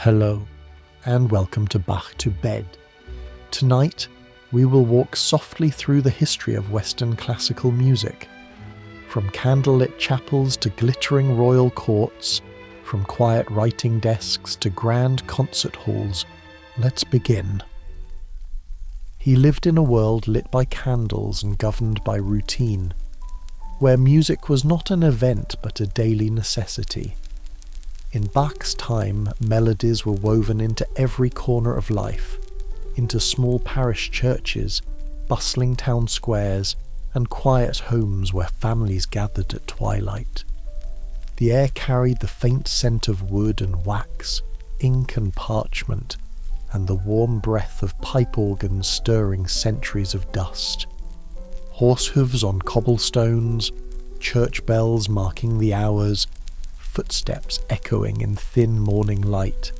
Hello, and welcome to Bach to Bed. Tonight, we will walk softly through the history of Western classical music. From candlelit chapels to glittering royal courts, from quiet writing desks to grand concert halls, let's begin. He lived in a world lit by candles and governed by routine, where music was not an event but a daily necessity. In Bach's time, melodies were woven into every corner of life, into small parish churches, bustling town squares, and quiet homes where families gathered at twilight. The air carried the faint scent of wood and wax, ink and parchment, and the warm breath of pipe organs stirring centuries of dust. Horse hooves on cobblestones, church bells marking the hours, footsteps echoing in thin morning light.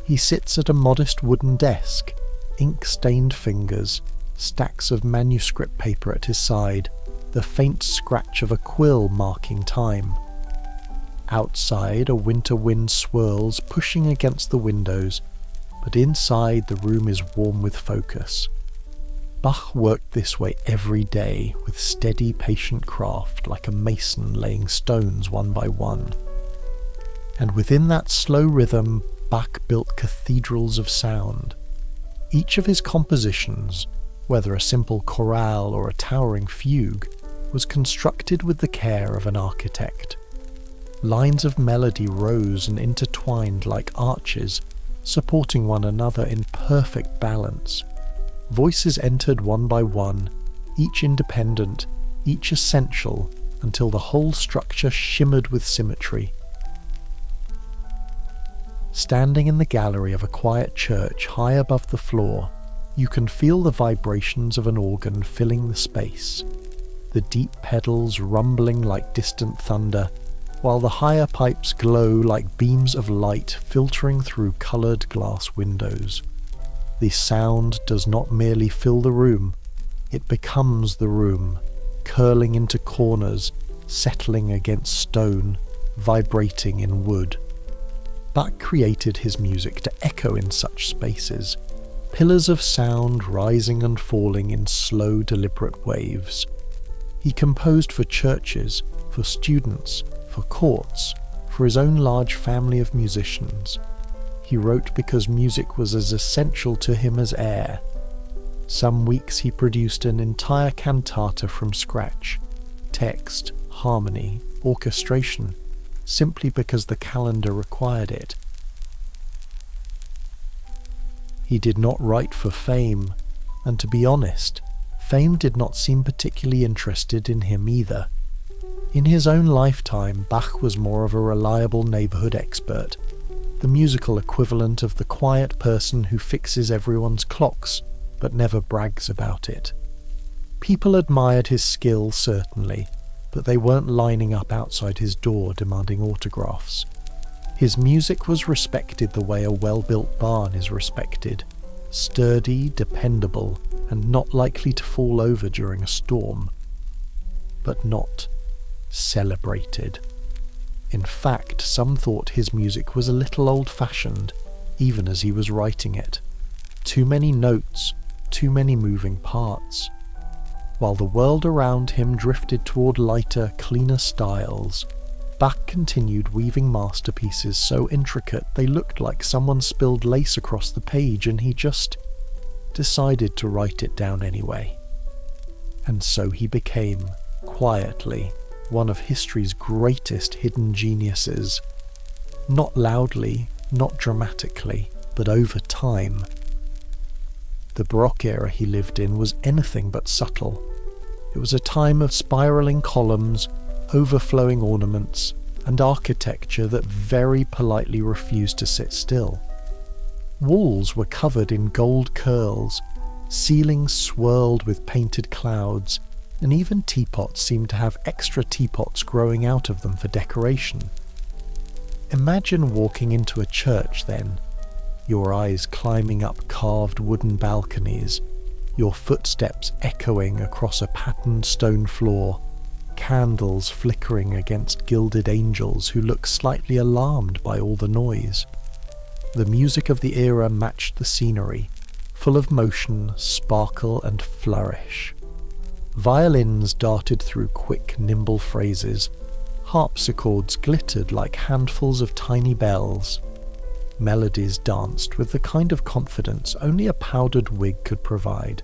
He sits at a modest wooden desk, ink-stained fingers, stacks of manuscript paper at his side, the faint scratch of a quill marking time. Outside, a winter wind swirls, pushing against the windows, but inside the room is warm with focus. Bach worked this way every day, with steady, patient craft, like a mason laying stones one by one. And within that slow rhythm, Bach built cathedrals of sound. Each of his compositions, whether a simple chorale or a towering fugue, was constructed with the care of an architect. Lines of melody rose and intertwined like arches, supporting one another in perfect balance. Voices entered one by one, each independent, each essential, until the whole structure shimmered with symmetry. Standing in the gallery of a quiet church high above the floor, you can feel the vibrations of an organ filling the space, the deep pedals rumbling like distant thunder, while the higher pipes glow like beams of light filtering through coloured glass windows. The sound does not merely fill the room, it becomes the room, curling into corners, settling against stone, vibrating in wood. Bach created his music to echo in such spaces, pillars of sound rising and falling in slow, deliberate waves. He composed for churches, for students, for courts, for his own large family of musicians. He wrote because music was as essential to him as air. Some weeks he produced an entire cantata from scratch, text, harmony, orchestration, simply because the calendar required it. He did not write for fame, and to be honest, fame did not seem particularly interested in him either. In his own lifetime, Bach was more of a reliable neighbourhood expert, the musical equivalent of the quiet person who fixes everyone's clocks, but never brags about it. People admired his skill, certainly, but they weren't lining up outside his door demanding autographs. His music was respected the way a well-built barn is respected, sturdy, dependable, and not likely to fall over during a storm. But not celebrated. In fact, some thought his music was a little old-fashioned, even as he was writing it. Too many notes, too many moving parts. While the world around him drifted toward lighter, cleaner styles, Bach continued weaving masterpieces so intricate they looked like someone spilled lace across the page and he just decided to write it down anyway. And so he became, quietly, one of history's greatest hidden geniuses. Not loudly, not dramatically, but over time. The Baroque era he lived in was anything but subtle. It was a time of spiralling columns, overflowing ornaments, and architecture that very politely refused to sit still. Walls were covered in gold curls, ceilings swirled with painted clouds, and even teapots seemed to have extra teapots growing out of them for decoration. Imagine walking into a church then, your eyes climbing up carved wooden balconies, your footsteps echoing across a patterned stone floor, candles flickering against gilded angels who look slightly alarmed by all the noise. The music of the era matched the scenery, full of motion, sparkle, and flourish. Violins darted through quick, nimble phrases. Harpsichords glittered like handfuls of tiny bells. Melodies danced with the kind of confidence only a powdered wig could provide.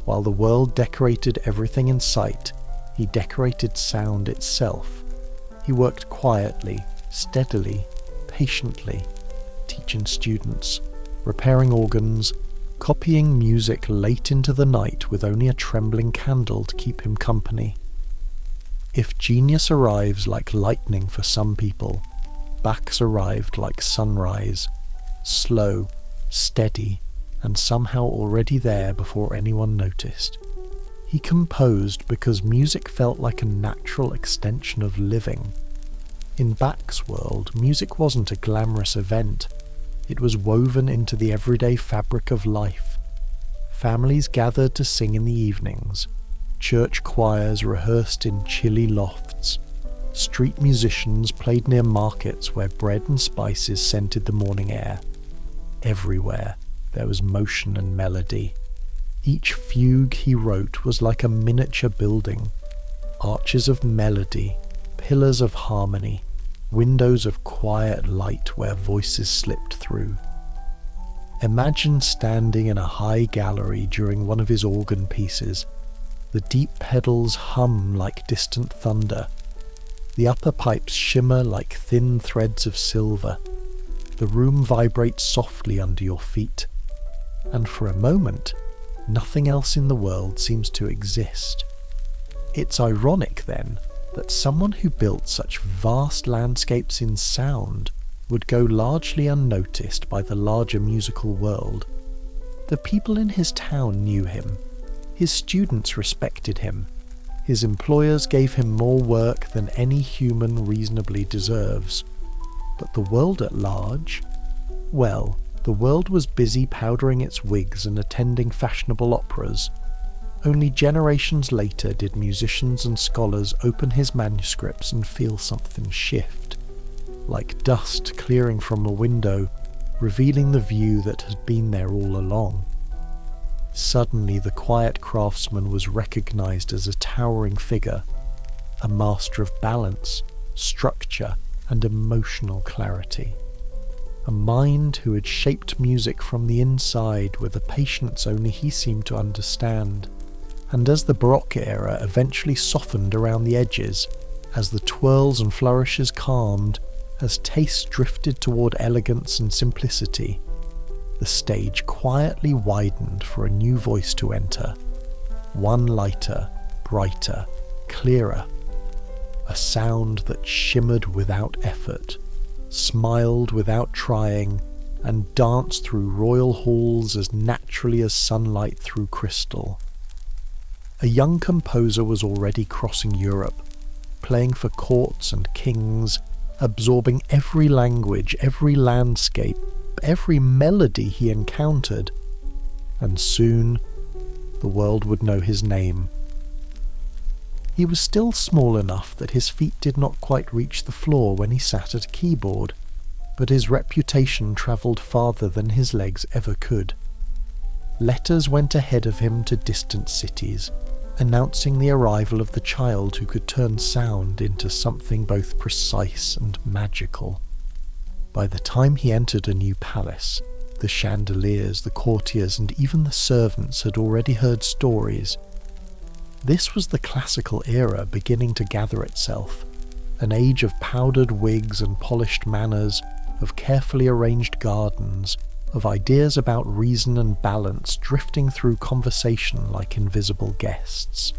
While the world decorated everything in sight, he decorated sound itself. He worked quietly, steadily, patiently, teaching students, repairing organs, copying music late into the night with only a trembling candle to keep him company. If genius arrives like lightning for some people, Bach's arrived like sunrise, slow, steady, and somehow already there before anyone noticed. He composed because music felt like a natural extension of living. In Bach's world, music wasn't a glamorous event. It was woven into the everyday fabric of life. Families gathered to sing in the evenings. Church choirs rehearsed in chilly lofts. Street musicians played near markets where bread and spices scented the morning air. Everywhere there was motion and melody. Each fugue he wrote was like a miniature building. Arches of melody, pillars of harmony, windows of quiet light where voices slipped through. Imagine standing in a high gallery during one of his organ pieces. The deep pedals hum like distant thunder. The upper pipes shimmer like thin threads of silver. The room vibrates softly under your feet. And for a moment, nothing else in the world seems to exist. It's ironic, then, that someone who built such vast landscapes in sound would go largely unnoticed by the larger musical world. The people in his town knew him. His students respected him. His employers gave him more work than any human reasonably deserves. But the world at large? Well, the world was busy powdering its wigs and attending fashionable operas. Only generations later did musicians and scholars open his manuscripts and feel something shift, like dust clearing from a window, revealing the view that had been there all along. Suddenly the quiet craftsman was recognized as a towering figure, a master of balance, structure, and emotional clarity. A mind who had shaped music from the inside with a patience only he seemed to understand. And as the Baroque era eventually softened around the edges, as the twirls and flourishes calmed, as taste drifted toward elegance and simplicity, the stage quietly widened for a new voice to enter, one lighter, brighter, clearer, a sound that shimmered without effort, smiled without trying, and danced through royal halls as naturally as sunlight through crystal. A young composer was already crossing Europe, playing for courts and kings, absorbing every language, every landscape, every melody he encountered, and soon the world would know his name. He was still small enough that his feet did not quite reach the floor when he sat at a keyboard, but his reputation travelled farther than his legs ever could. Letters went ahead of him to distant cities, announcing the arrival of the child who could turn sound into something both precise and magical. By the time he entered a new palace, the chandeliers, the courtiers, and even the servants had already heard stories. This was the classical era beginning to gather itself, an age of powdered wigs and polished manners, of carefully arranged gardens, of ideas about reason and balance drifting through conversation like invisible guests.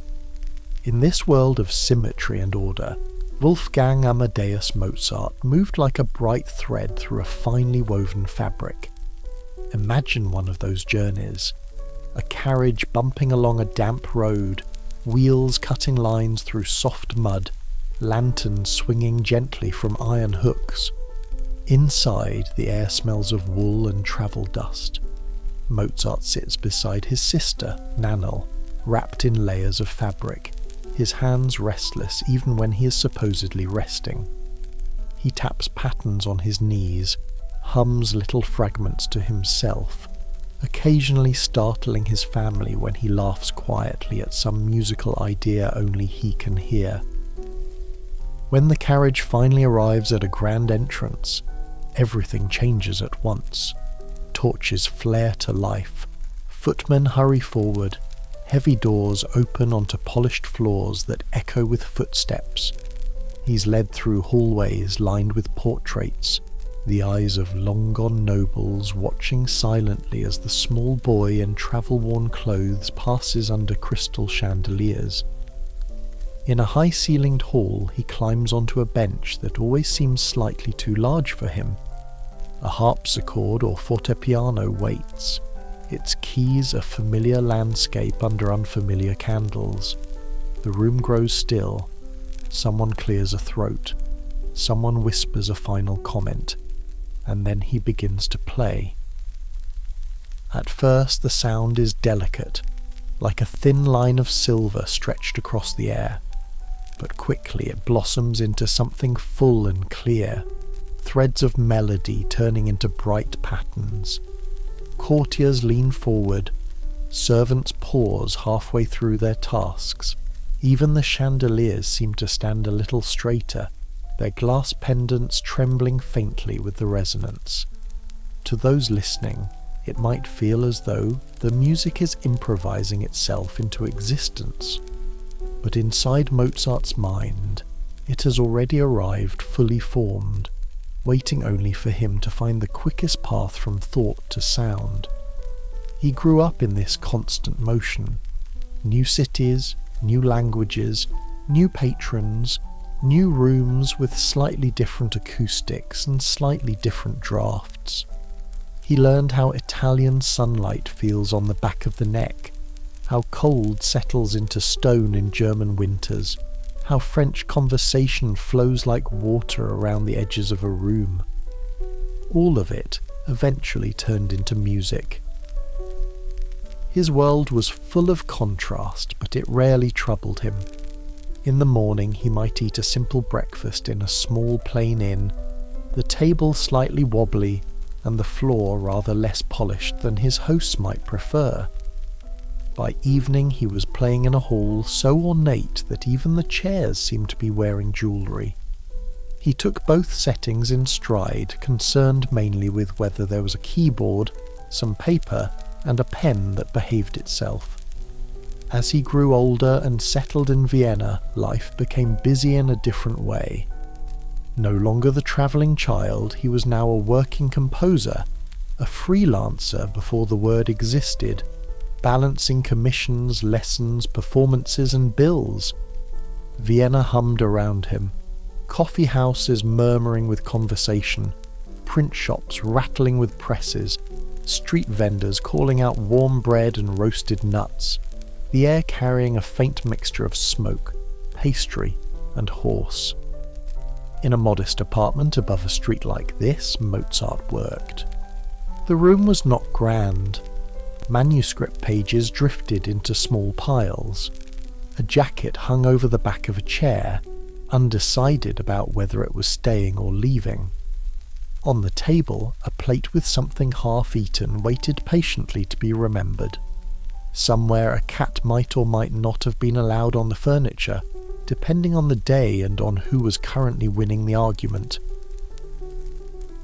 In this world of symmetry and order, Wolfgang Amadeus Mozart moved like a bright thread through a finely woven fabric. Imagine one of those journeys, a carriage bumping along a damp road, wheels cutting lines through soft mud, lanterns swinging gently from iron hooks. Inside, the air smells of wool and travel dust. Mozart sits beside his sister, Nannerl, wrapped in layers of fabric, his hands restless even when he is supposedly resting. He taps patterns on his knees, hums little fragments to himself, occasionally startling his family when he laughs quietly at some musical idea only he can hear. When the carriage finally arrives at a grand entrance, everything changes at once. Torches flare to life, footmen hurry forward, heavy doors open onto polished floors that echo with footsteps. He's led through hallways lined with portraits, the eyes of long-gone nobles watching silently as the small boy in travel-worn clothes passes under crystal chandeliers. In a high-ceilinged hall, he climbs onto a bench that always seems slightly too large for him. A harpsichord or fortepiano waits, its keys a familiar landscape under unfamiliar candles. The room grows still. Someone clears a throat. Someone whispers a final comment. And then he begins to play. At first the sound is delicate, like a thin line of silver stretched across the air. But quickly it blossoms into something full and clear, threads of melody turning into bright patterns. Courtiers lean forward, servants pause halfway through their tasks. Even the chandeliers seem to stand a little straighter, their glass pendants trembling faintly with the resonance. To those listening, it might feel as though the music is improvising itself into existence. But inside Mozart's mind, it has already arrived fully formed, waiting only for him to find the quickest path from thought to sound. He grew up in this constant motion. New cities, new languages, new patrons, new rooms with slightly different acoustics and slightly different drafts. He learned how Italian sunlight feels on the back of the neck, how cold settles into stone in German winters, how French conversation flows like water around the edges of a room. All of it eventually turned into music. His world was full of contrast, but it rarely troubled him. In the morning he might eat a simple breakfast in a small plain inn, the table slightly wobbly and the floor rather less polished than his hosts might prefer. By evening he was playing in a hall so ornate that even the chairs seemed to be wearing jewellery. He took both settings in stride, concerned mainly with whether there was a keyboard, some paper, and a pen that behaved itself. As he grew older and settled in Vienna, life became busy in a different way. No longer the travelling child, he was now a working composer, a freelancer before the word existed, balancing commissions, lessons, performances and bills. Vienna hummed around him, coffee houses murmuring with conversation, print shops rattling with presses, street vendors calling out warm bread and roasted nuts, the air carrying a faint mixture of smoke, pastry and horse. In a modest apartment above a street like this, Mozart worked. The room was not grand. Manuscript pages drifted into small piles. A jacket hung over the back of a chair, undecided about whether it was staying or leaving. On the table, a plate with something half-eaten waited patiently to be remembered. Somewhere a cat might or might not have been allowed on the furniture, depending on the day and on who was currently winning the argument.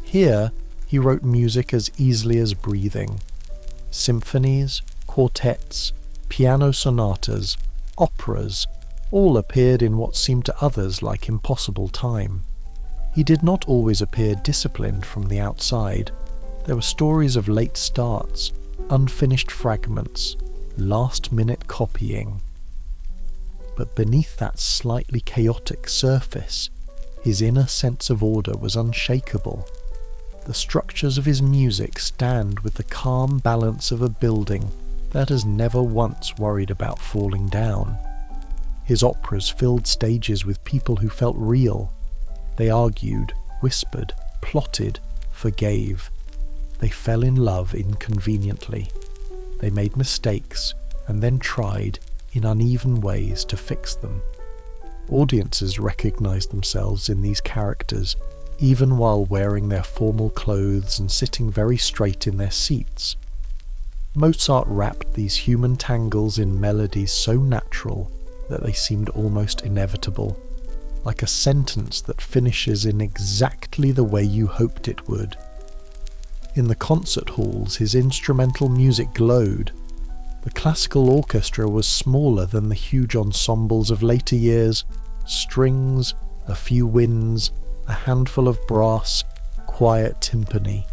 Here, he wrote music as easily as breathing. Symphonies, quartets, piano sonatas, operas, all appeared in what seemed to others like impossible time. He did not always appear disciplined from the outside. There were stories of late starts, unfinished fragments, last-minute copying. But beneath that slightly chaotic surface, his inner sense of order was unshakable. The structures of his music stand with the calm balance of a building that has never once worried about falling down. His operas filled stages with people who felt real. They argued, whispered, plotted, forgave. They fell in love inconveniently. They made mistakes and then tried, in uneven ways, to fix them. Audiences recognized themselves in these characters, even while wearing their formal clothes and sitting very straight in their seats. Mozart wrapped these human tangles in melodies so natural that they seemed almost inevitable, like a sentence that finishes in exactly the way you hoped it would. In the concert halls, his instrumental music glowed. The classical orchestra was smaller than the huge ensembles of later years: strings, a few winds, a handful of brass, quiet timpani.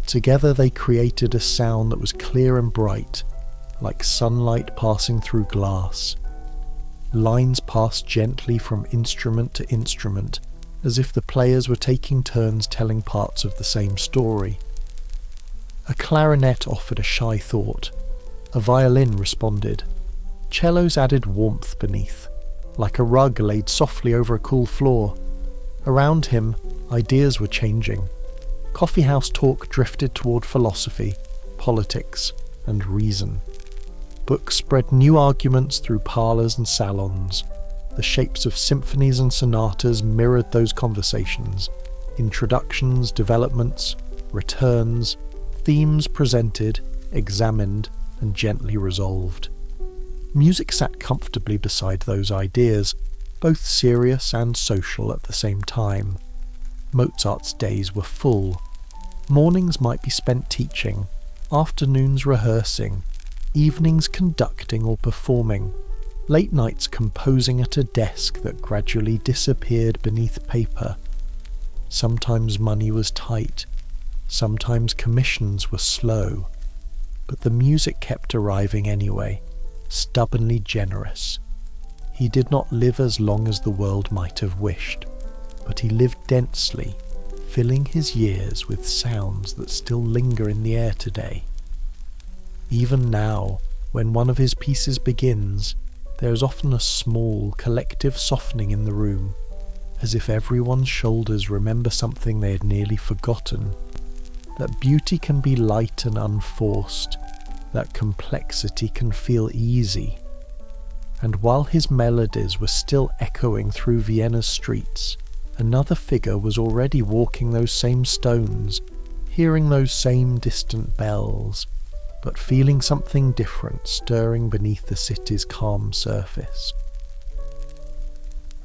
Together they created a sound that was clear and bright, like sunlight passing through glass. Lines passed gently from instrument to instrument, as if the players were taking turns telling parts of the same story. A clarinet offered a shy thought. A violin responded. Cellos added warmth beneath, like a rug laid softly over a cool floor. Around him, ideas were changing. Coffeehouse talk drifted toward philosophy, politics, and reason. Books spread new arguments through parlours and salons. The shapes of symphonies and sonatas mirrored those conversations. Introductions, developments, returns, themes presented, examined, and gently resolved. Music sat comfortably beside those ideas, both serious and social at the same time. Mozart's days were full. Mornings might be spent teaching, afternoons rehearsing, evenings conducting or performing, late nights composing at a desk that gradually disappeared beneath paper. Sometimes money was tight, sometimes commissions were slow, but the music kept arriving anyway, stubbornly generous. He did not live as long as the world might have wished, but he lived densely, filling his years with sounds that still linger in the air today. Even now, when one of his pieces begins, there is often a small, collective softening in the room, as if everyone's shoulders remember something they had nearly forgotten. That beauty can be light and unforced, that complexity can feel easy. And while his melodies were still echoing through Vienna's streets, another figure was already walking those same stones, hearing those same distant bells, but feeling something different stirring beneath the city's calm surface.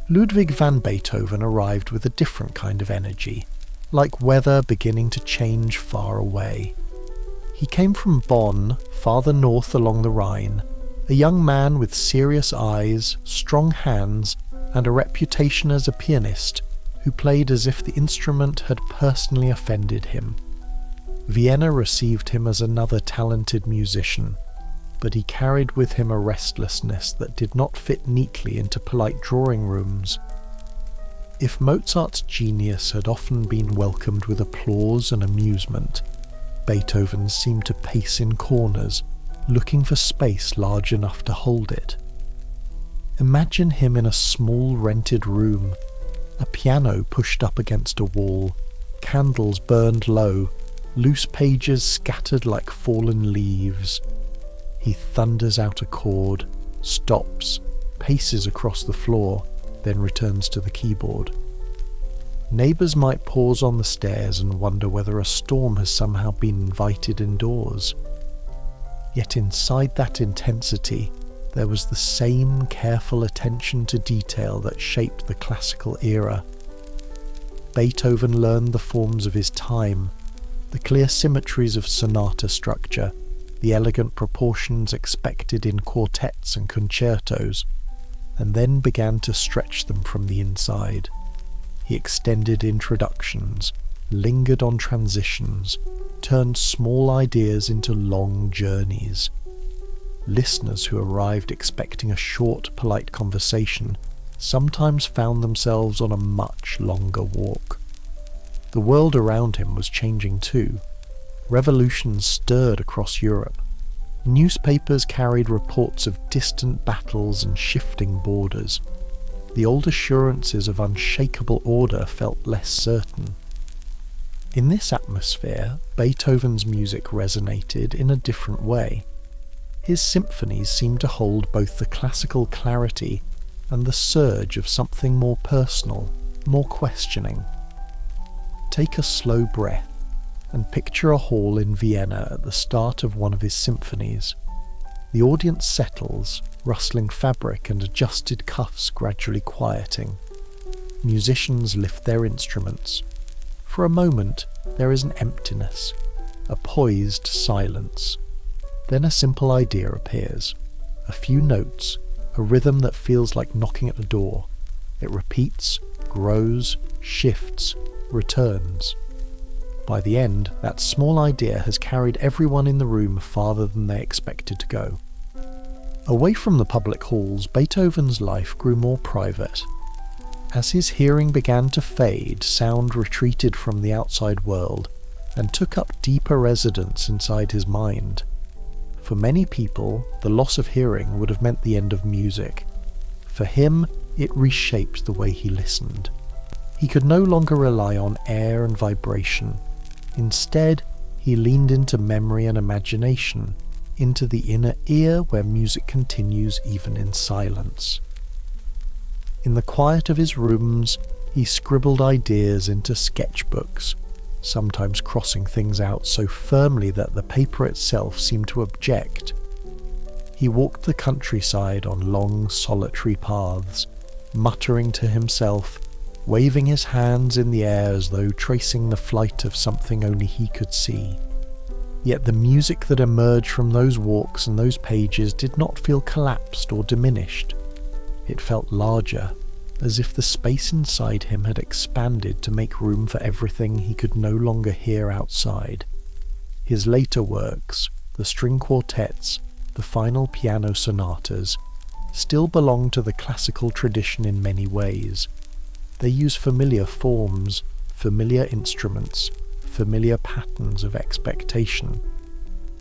Ludwig van Beethoven arrived with a different kind of energy, like weather beginning to change far away. He came from Bonn, farther north along the Rhine, a young man with serious eyes, strong hands, and a reputation as a pianist who played as if the instrument had personally offended him. Vienna received him as another talented musician, but he carried with him a restlessness that did not fit neatly into polite drawing rooms. If Mozart's genius had often been welcomed with applause and amusement, Beethoven seemed to pace in corners, looking for space large enough to hold it. Imagine him in a small rented room, a piano pushed up against a wall, candles burned low, loose pages scattered like fallen leaves. He thunders out a chord, stops, paces across the floor, then returns to the keyboard. Neighbours might pause on the stairs and wonder whether a storm has somehow been invited indoors. Yet inside that intensity, there was the same careful attention to detail that shaped the classical era. Beethoven learned the forms of his time, the clear symmetries of sonata structure, the elegant proportions expected in quartets and concertos, and then began to stretch them from the inside. He extended introductions, lingered on transitions, turned small ideas into long journeys. Listeners who arrived expecting a short, polite conversation sometimes found themselves on a much longer walk. The world around him was changing too. Revolutions stirred across Europe. Newspapers carried reports of distant battles and shifting borders. The old assurances of unshakable order felt less certain. In this atmosphere, Beethoven's music resonated in a different way. His symphonies seemed to hold both the classical clarity and the surge of something more personal, more questioning. Take a slow breath and picture a hall in Vienna at the start of one of his symphonies. The audience settles, rustling fabric and adjusted cuffs gradually quieting. Musicians lift their instruments. For a moment, there is an emptiness, a poised silence. Then a simple idea appears. A few notes, a rhythm that feels like knocking at a door. It repeats, grows, shifts, returns. By the end, that small idea has carried everyone in the room farther than they expected to go. Away from the public halls, Beethoven's life grew more private. As his hearing began to fade, sound retreated from the outside world and took up deeper residence inside his mind. For many people, the loss of hearing would have meant the end of music. For him, it reshaped the way he listened. He could no longer rely on air and vibration. Instead, he leaned into memory and imagination, into the inner ear where music continues even in silence. In the quiet of his rooms, he scribbled ideas into sketchbooks, sometimes crossing things out so firmly that the paper itself seemed to object. He walked the countryside on long, solitary paths, muttering to himself, waving his hands in the air as though tracing the flight of something only he could see. Yet the music that emerged from those walks and those pages did not feel collapsed or diminished. It felt larger, as if the space inside him had expanded to make room for everything he could no longer hear outside. His later works, the string quartets, the final piano sonatas, still belong to the classical tradition in many ways. They use familiar forms, familiar instruments, familiar patterns of expectation.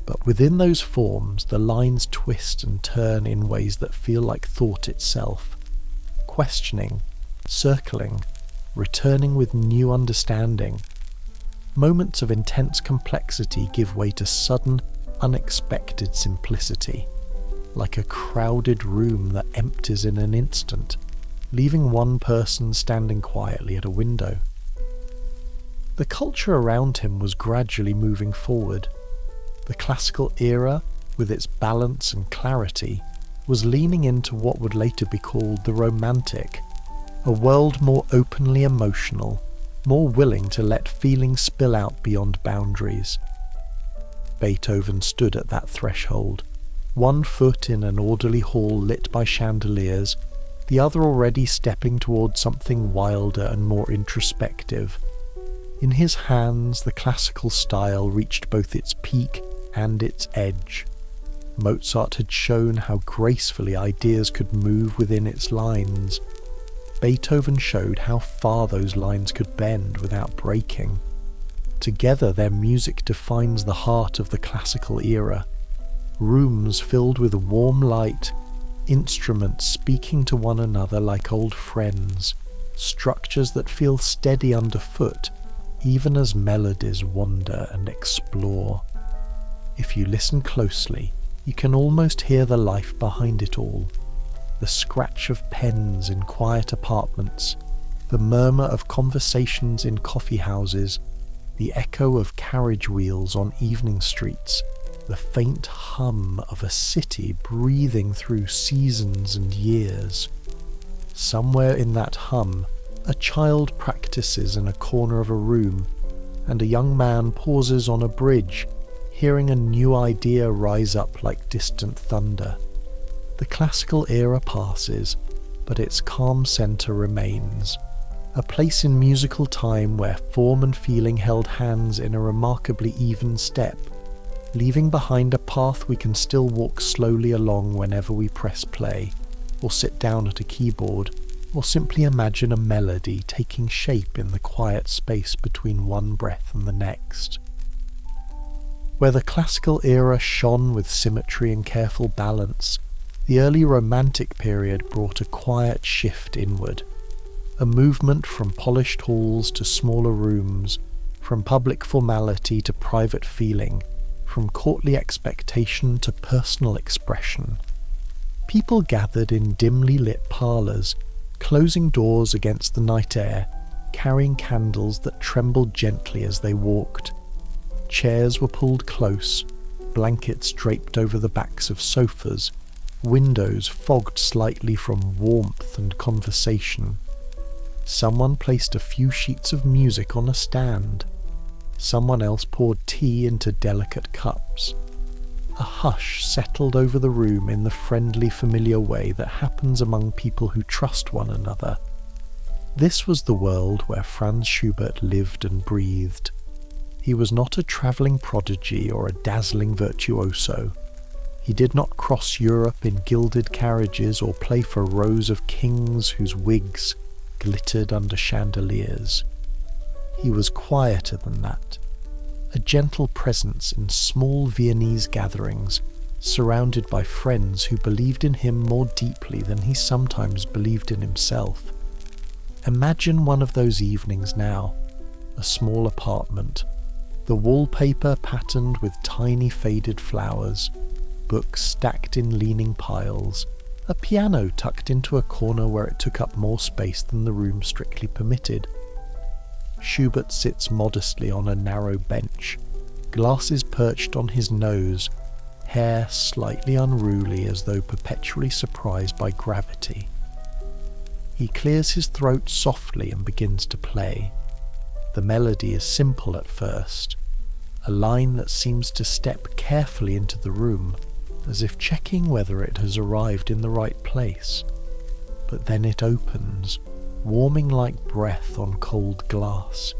But within those forms, the lines twist and turn in ways that feel like thought itself, questioning, circling, returning with new understanding. Moments of intense complexity give way to sudden, unexpected simplicity, like a crowded room that empties in an instant, leaving one person standing quietly at a window. The culture around him was gradually moving forward. The classical era, with its balance and clarity, was leaning into what would later be called the Romantic, a world more openly emotional, more willing to let feelings spill out beyond boundaries. Beethoven stood at that threshold, one foot in an orderly hall lit by chandeliers, the other already stepping toward something wilder and more introspective. In his hands, the classical style reached both its peak and its edge. Mozart had shown how gracefully ideas could move within its lines. Beethoven showed how far those lines could bend without breaking. Together, their music defines the heart of the classical era. Rooms filled with warm light, instruments speaking to one another like old friends, structures that feel steady underfoot, even as melodies wander and explore. If you listen closely, you can almost hear the life behind it all. The scratch of pens in quiet apartments, the murmur of conversations in coffee houses, the echo of carriage wheels on evening streets, the faint hum of a city breathing through seasons and years. Somewhere in that hum, a child practices in a corner of a room, and a young man pauses on a bridge, hearing a new idea rise up like distant thunder. The classical era passes, but its calm centre remains, a place in musical time where form and feeling held hands in a remarkably even step, leaving behind a path we can still walk slowly along whenever we press play, or sit down at a keyboard, or simply imagine a melody taking shape in the quiet space between one breath and the next. Where the classical era shone with symmetry and careful balance, the early Romantic period brought a quiet shift inward, a movement from polished halls to smaller rooms, from public formality to private feeling, from courtly expectation to personal expression. People gathered in dimly lit parlours, closing doors against the night air, carrying candles that trembled gently as they walked. Chairs were pulled close, blankets draped over the backs of sofas, windows fogged slightly from warmth and conversation. Someone placed a few sheets of music on a stand. Someone else poured tea into delicate cups. A hush settled over the room in the friendly, familiar way that happens among people who trust one another. This was the world where Franz Schubert lived and breathed. He was not a travelling prodigy or a dazzling virtuoso. He did not cross Europe in gilded carriages or play for rows of kings whose wigs glittered under chandeliers. He was quieter than that, a gentle presence in small Viennese gatherings, surrounded by friends who believed in him more deeply than he sometimes believed in himself. Imagine one of those evenings now, a small apartment, the wallpaper patterned with tiny faded flowers, books stacked in leaning piles, a piano tucked into a corner where it took up more space than the room strictly permitted. Schubert sits modestly on a narrow bench, glasses perched on his nose, hair slightly unruly as though perpetually surprised by gravity. He clears his throat softly and begins to play. The melody is simple at first, a line that seems to step carefully into the room, as if checking whether it has arrived in the right place. But then it opens, warming like breath on cold glass.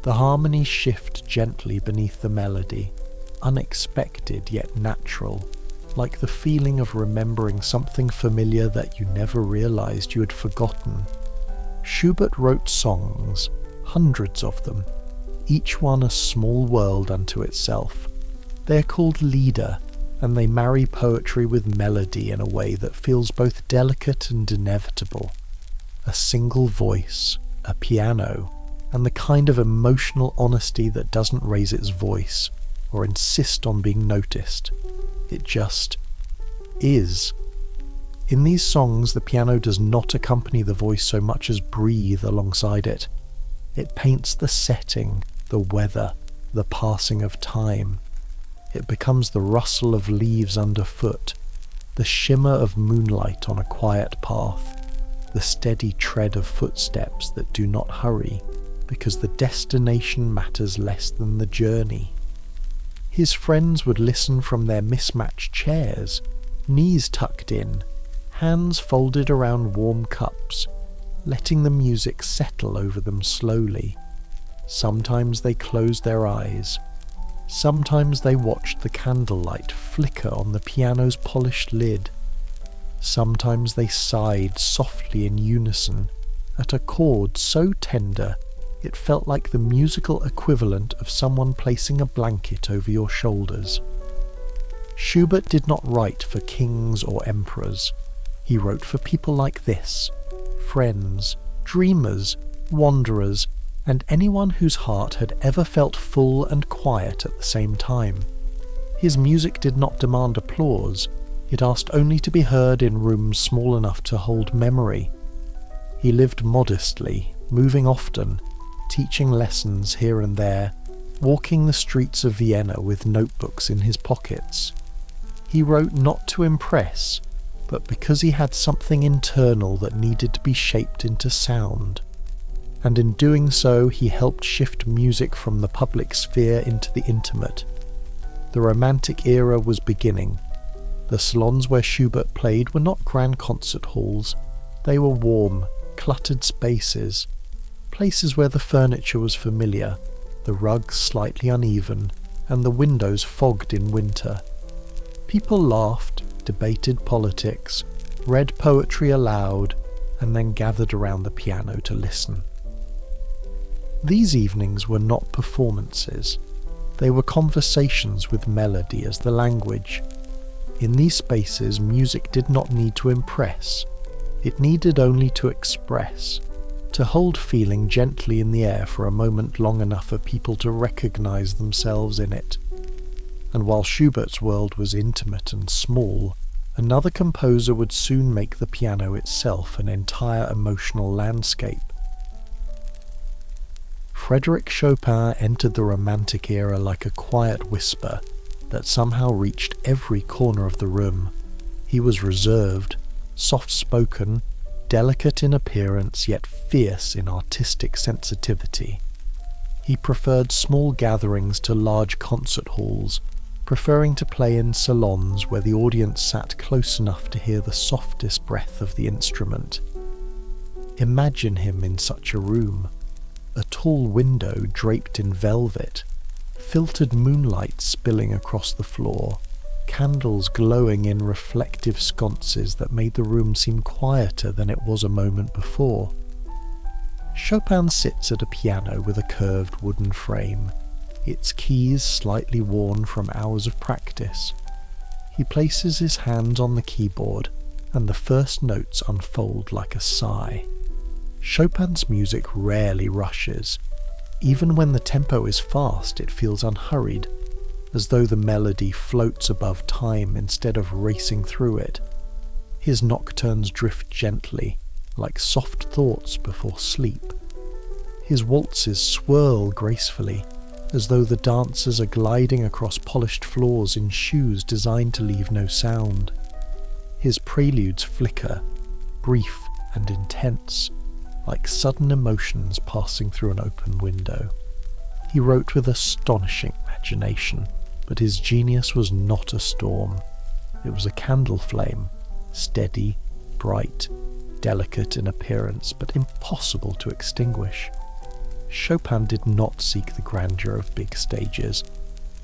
The harmonies shift gently beneath the melody, unexpected yet natural, like the feeling of remembering something familiar that you never realized you had forgotten. Schubert wrote songs, hundreds of them, each one a small world unto itself. They are called Lieder, and they marry poetry with melody in a way that feels both delicate and inevitable. A single voice, a piano, and the kind of emotional honesty that doesn't raise its voice or insist on being noticed. It just is. In these songs, the piano does not accompany the voice so much as breathe alongside it. It paints the setting, the weather, the passing of time. It becomes the rustle of leaves underfoot, the shimmer of moonlight on a quiet path, the steady tread of footsteps that do not hurry, because the destination matters less than the journey. His friends would listen from their mismatched chairs, knees tucked in, hands folded around warm cups, letting the music settle over them slowly. Sometimes they closed their eyes. Sometimes they watched the candlelight flicker on the piano's polished lid. Sometimes they sighed softly in unison at a chord so tender it felt like the musical equivalent of someone placing a blanket over your shoulders. Schubert did not write for kings or emperors. He wrote for people like this, friends, dreamers, wanderers, and anyone whose heart had ever felt full and quiet at the same time. His music did not demand applause. It asked only to be heard in rooms small enough to hold memory. He lived modestly, moving often, teaching lessons here and there, walking the streets of Vienna with notebooks in his pockets. He wrote not to impress, but because he had something internal that needed to be shaped into sound. And in doing so, he helped shift music from the public sphere into the intimate. The Romantic era was beginning. The salons where Schubert played were not grand concert halls. They were warm, cluttered spaces, places where the furniture was familiar, the rugs slightly uneven, and the windows fogged in winter. People laughed, debated politics, read poetry aloud, and then gathered around the piano to listen. These evenings were not performances. They were conversations with melody as the language. In these spaces, music did not need to impress. It needed only to express, to hold feeling gently in the air for a moment long enough for people to recognize themselves in it. And while Schubert's world was intimate and small, another composer would soon make the piano itself an entire emotional landscape. Frédéric Chopin entered the Romantic era like a quiet whisper that somehow reached every corner of the room. He was reserved, soft-spoken, delicate in appearance yet fierce in artistic sensitivity. He preferred small gatherings to large concert halls, preferring to play in salons where the audience sat close enough to hear the softest breath of the instrument. Imagine him in such a room. A tall window draped in velvet, filtered moonlight spilling across the floor, candles glowing in reflective sconces that made the room seem quieter than it was a moment before. Chopin sits at a piano with a curved wooden frame, its keys slightly worn from hours of practice. He places his hands on the keyboard, and the first notes unfold like a sigh. Chopin's music rarely rushes. Even when the tempo is fast, it feels unhurried, as though the melody floats above time instead of racing through it. His nocturnes drift gently, like soft thoughts before sleep. His waltzes swirl gracefully, as though the dancers are gliding across polished floors in shoes designed to leave no sound. His preludes flicker, brief and intense, like sudden emotions passing through an open window. He wrote with astonishing imagination, but his genius was not a storm. It was a candle flame, steady, bright, delicate in appearance, but impossible to extinguish. Chopin did not seek the grandeur of big stages.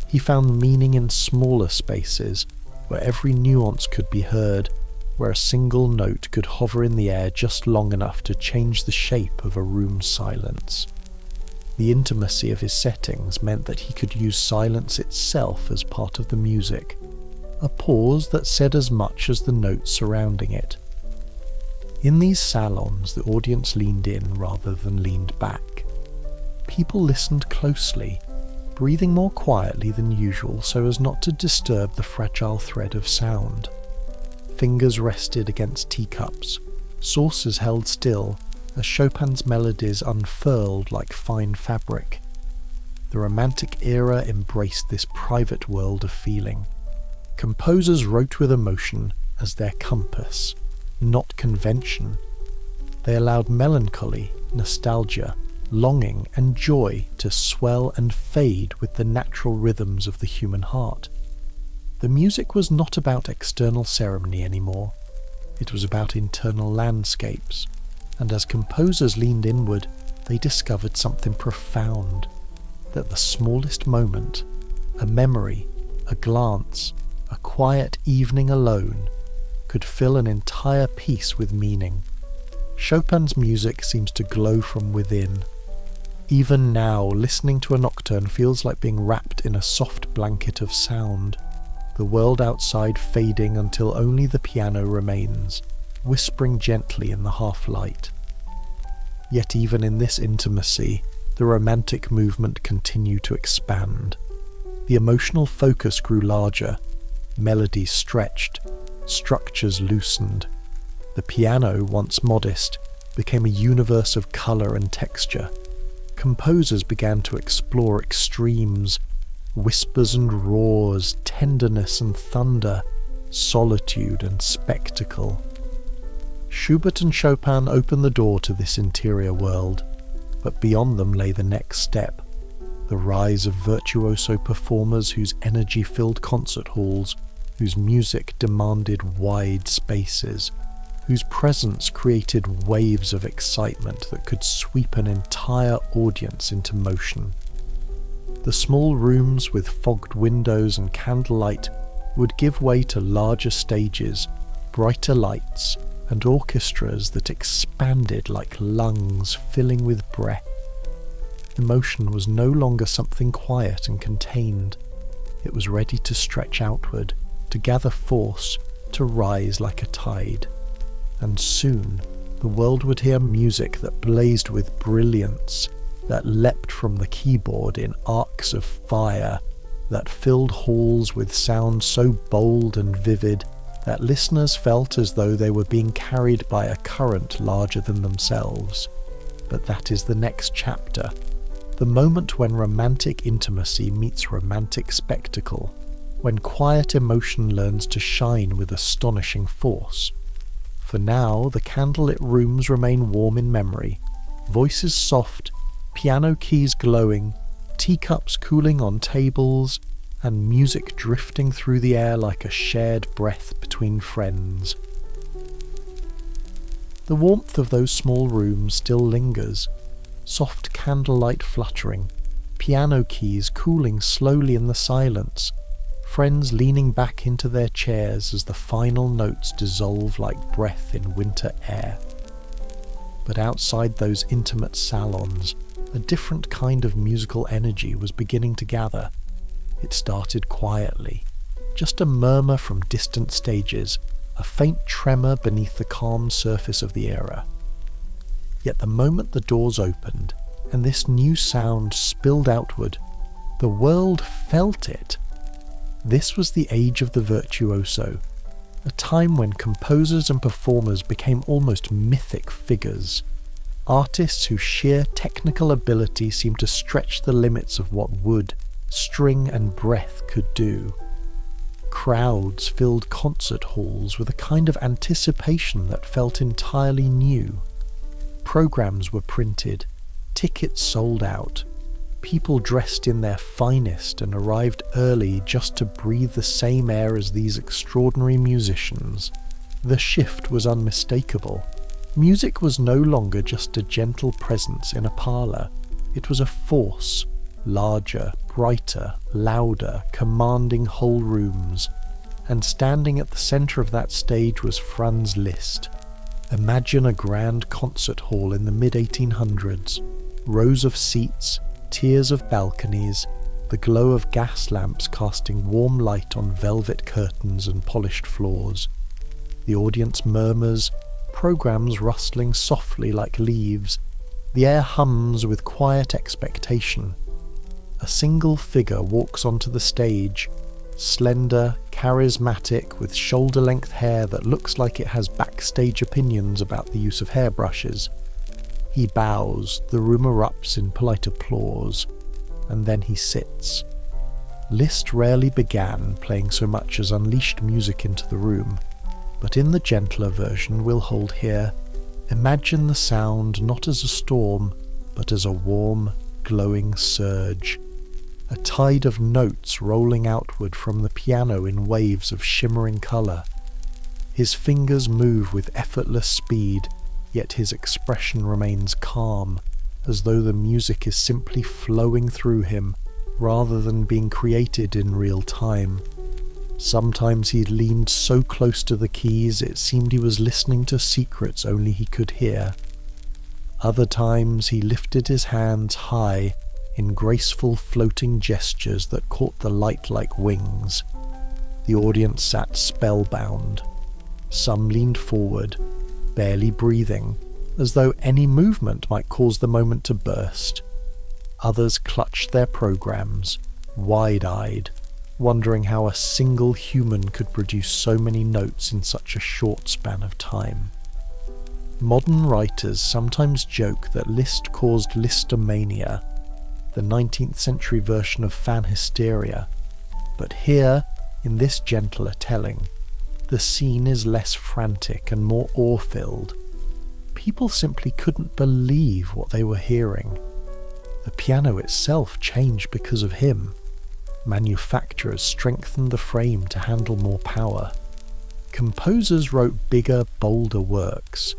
He found meaning in smaller spaces, where every nuance could be heard, where a single note could hover in the air just long enough to change the shape of a room's silence. The intimacy of his settings meant that he could use silence itself as part of the music, a pause that said as much as the notes surrounding it. In these salons, the audience leaned in rather than leaned back. People listened closely, breathing more quietly than usual so as not to disturb the fragile thread of sound. Fingers rested against teacups, saucers held still as Chopin's melodies unfurled like fine fabric. The Romantic era embraced this private world of feeling. Composers wrote with emotion as their compass, not convention. They allowed melancholy, nostalgia, longing and joy to swell and fade with the natural rhythms of the human heart. The music was not about external ceremony anymore. It was about internal landscapes, and as composers leaned inward, they discovered something profound, that the smallest moment, a memory, a glance, a quiet evening alone, could fill an entire piece with meaning. Chopin's music seems to glow from within. Even now, listening to a nocturne feels like being wrapped in a soft blanket of sound, the world outside fading until only the piano remains, whispering gently in the half-light. Yet even in this intimacy, the Romantic movement continued to expand. The emotional focus grew larger, melodies stretched, structures loosened. The piano, once modest, became a universe of colour and texture. Composers began to explore extremes, whispers and roars, tenderness and thunder, solitude and spectacle. Schubert and Chopin opened the door to this interior world, but beyond them lay the next step, the rise of virtuoso performers whose energy filled concert halls, whose music demanded wide spaces, whose presence created waves of excitement that could sweep an entire audience into motion. The small rooms with fogged windows and candlelight would give way to larger stages, brighter lights, and orchestras that expanded like lungs filling with breath. Emotion was no longer something quiet and contained. It was ready to stretch outward, to gather force, to rise like a tide. And soon the world would hear music that blazed with brilliance, that leapt from the keyboard in arcs of fire, that filled halls with sound so bold and vivid that listeners felt as though they were being carried by a current larger than themselves. But that is the next chapter. The moment when romantic intimacy meets romantic spectacle, when quiet emotion learns to shine with astonishing force. For now, the candlelit rooms remain warm in memory, voices soft, piano keys glowing, teacups cooling on tables, and music drifting through the air like a shared breath between friends. The warmth of those small rooms still lingers, soft candlelight fluttering, piano keys cooling slowly in the silence, friends leaning back into their chairs as the final notes dissolve like breath in winter air. But outside those intimate salons, a different kind of musical energy was beginning to gather. It started quietly, just a murmur from distant stages, a faint tremor beneath the calm surface of the era. Yet the moment the doors opened, and this new sound spilled outward, the world felt it. This was the age of the virtuoso, a time when composers and performers became almost mythic figures, artists whose sheer technical ability seemed to stretch the limits of what wood, string and breath could do. Crowds filled concert halls with a kind of anticipation that felt entirely new. Programs were printed, tickets sold out, people dressed in their finest and arrived early just to breathe the same air as these extraordinary musicians. The shift was unmistakable. Music was no longer just a gentle presence in a parlour. It was a force, larger, brighter, louder, commanding whole rooms. And standing at the centre of that stage was Franz Liszt. Imagine a grand concert hall in the mid-1800s, rows of seats, tiers of balconies, the glow of gas lamps casting warm light on velvet curtains and polished floors. The audience murmurs, programs rustling softly like leaves. The air hums with quiet expectation. A single figure walks onto the stage, slender, charismatic, with shoulder-length hair that looks like it has backstage opinions about the use of hairbrushes. He bows, the room erupts in polite applause, and then he sits. Liszt rarely began playing so much as unleashed music into the room, but in the gentler version we'll hold here, imagine the sound not as a storm, but as a warm, glowing surge. A tide of notes rolling outward from the piano in waves of shimmering colour. His fingers move with effortless speed, yet his expression remains calm, as though the music is simply flowing through him, rather than being created in real time. Sometimes he leaned so close to the keys it seemed he was listening to secrets only he could hear. Other times he lifted his hands high, in graceful floating gestures that caught the light like wings. The audience sat spellbound. Some leaned forward, barely breathing, as though any movement might cause the moment to burst. Others clutched their programs, wide-eyed, wondering how a single human could produce so many notes in such a short span of time. Modern writers sometimes joke that Liszt caused Listomania, the 19th century version of fan hysteria, but here, in this gentler telling, the scene is less frantic and more awe-filled. People simply couldn't believe what they were hearing. The piano itself changed because of him. Manufacturers strengthened the frame to handle more power. Composers wrote bigger, bolder works.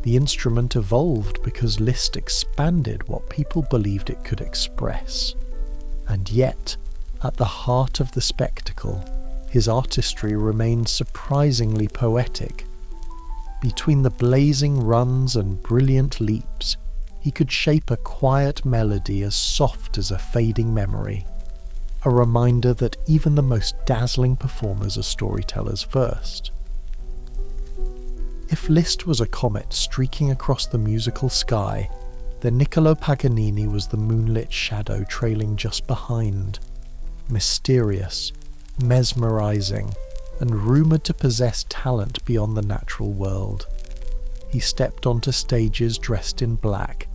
The instrument evolved because Liszt expanded what people believed it could express. And yet, at the heart of the spectacle, his artistry remained surprisingly poetic. Between the blazing runs and brilliant leaps, he could shape a quiet melody as soft as a fading memory, a reminder that even the most dazzling performers are storytellers first. If Liszt was a comet streaking across the musical sky, then Niccolo Paganini was the moonlit shadow trailing just behind, mysterious, mesmerizing, and rumoured to possess talent beyond the natural world. He stepped onto stages dressed in black,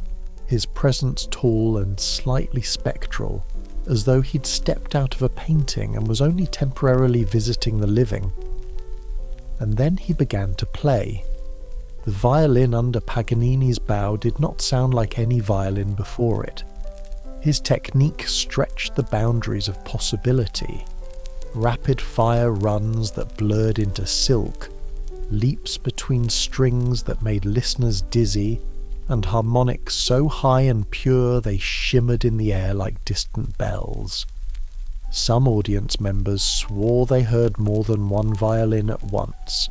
his presence tall and slightly spectral, as though he'd stepped out of a painting and was only temporarily visiting the living. And then he began to play. The violin under Paganini's bow did not sound like any violin before it. His technique stretched the boundaries of possibility. Rapid-fire runs that blurred into silk, leaps between strings that made listeners dizzy, and harmonics so high and pure they shimmered in the air like distant bells. Some audience members swore they heard more than one violin at once.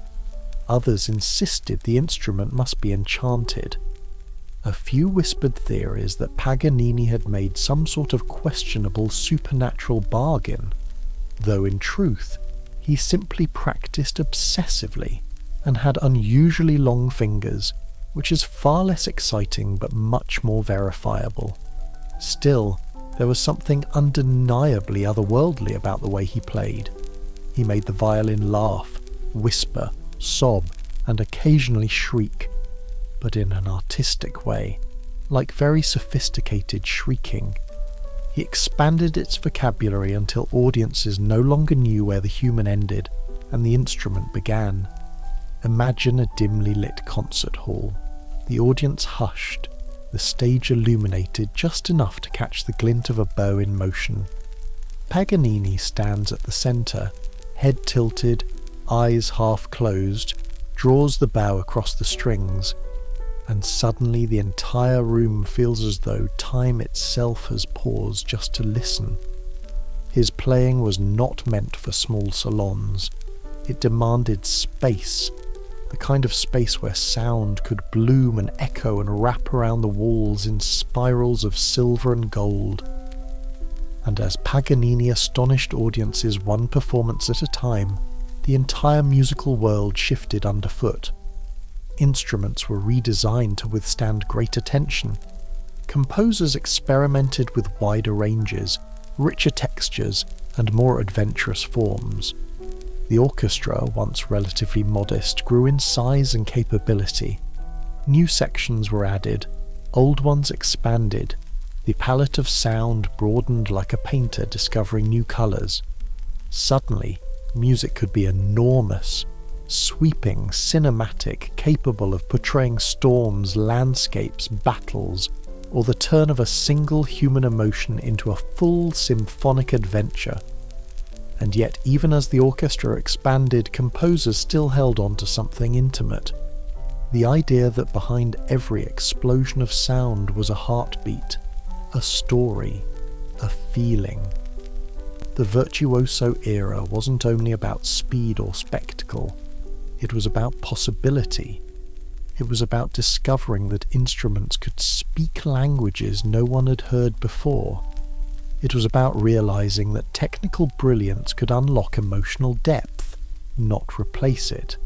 Others insisted the instrument must be enchanted. A few whispered theories that Paganini had made some sort of questionable supernatural bargain, though in truth he simply practiced obsessively and had unusually long fingers, which is far less exciting but much more verifiable. Still, there was something undeniably otherworldly about the way he played. He made the violin laugh, whisper, sob, and occasionally shriek, but in an artistic way, like very sophisticated shrieking. He expanded its vocabulary until audiences no longer knew where the human ended and the instrument began. Imagine a dimly lit concert hall. The audience hushed, the stage illuminated just enough to catch the glint of a bow in motion. Paganini stands at the centre, head tilted, eyes half closed, draws the bow across the strings, and suddenly the entire room feels as though time itself has paused just to listen. His playing was not meant for small salons. It demanded space, the kind of space where sound could bloom and echo and wrap around the walls in spirals of silver and gold. And as Paganini astonished audiences one performance at a time, the entire musical world shifted underfoot. Instruments were redesigned to withstand greater tension. Composers experimented with wider ranges, richer textures, and more adventurous forms. The orchestra, once relatively modest, grew in size and capability. New sections were added, old ones expanded. The palette of sound broadened like a painter discovering new colours. Suddenly, music could be enormous, sweeping, cinematic, capable of portraying storms, landscapes, battles, or the turn of a single human emotion into a full symphonic adventure. And yet, even as the orchestra expanded, composers still held on to something intimate. The idea that behind every explosion of sound was a heartbeat, a story, a feeling. The virtuoso era wasn't only about speed or spectacle, it was about possibility. It was about discovering that instruments could speak languages no one had heard before. It was about realizing that technical brilliance could unlock emotional depth, not replace it.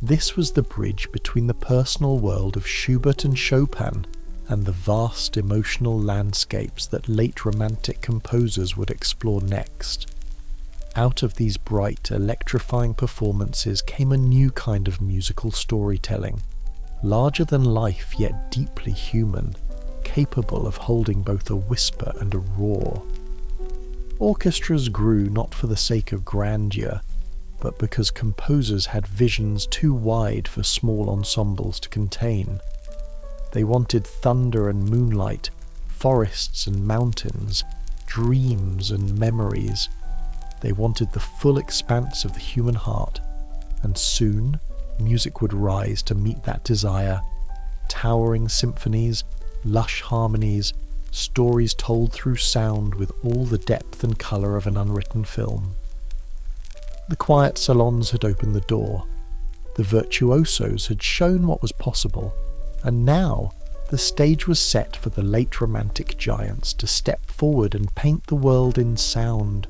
This was the bridge between the personal world of Schubert and Chopin and the vast emotional landscapes that late Romantic composers would explore next. Out of these bright, electrifying performances came a new kind of musical storytelling, larger than life yet deeply human, capable of holding both a whisper and a roar. Orchestras grew not for the sake of grandeur, but because composers had visions too wide for small ensembles to contain. They wanted thunder and moonlight, forests and mountains, dreams and memories. They wanted the full expanse of the human heart, and soon music would rise to meet that desire. Towering symphonies, lush harmonies, stories told through sound with all the depth and colour of an unwritten film. The quiet salons had opened the door. The virtuosos had shown what was possible, and now the stage was set for the late Romantic giants to step forward and paint the world in sound.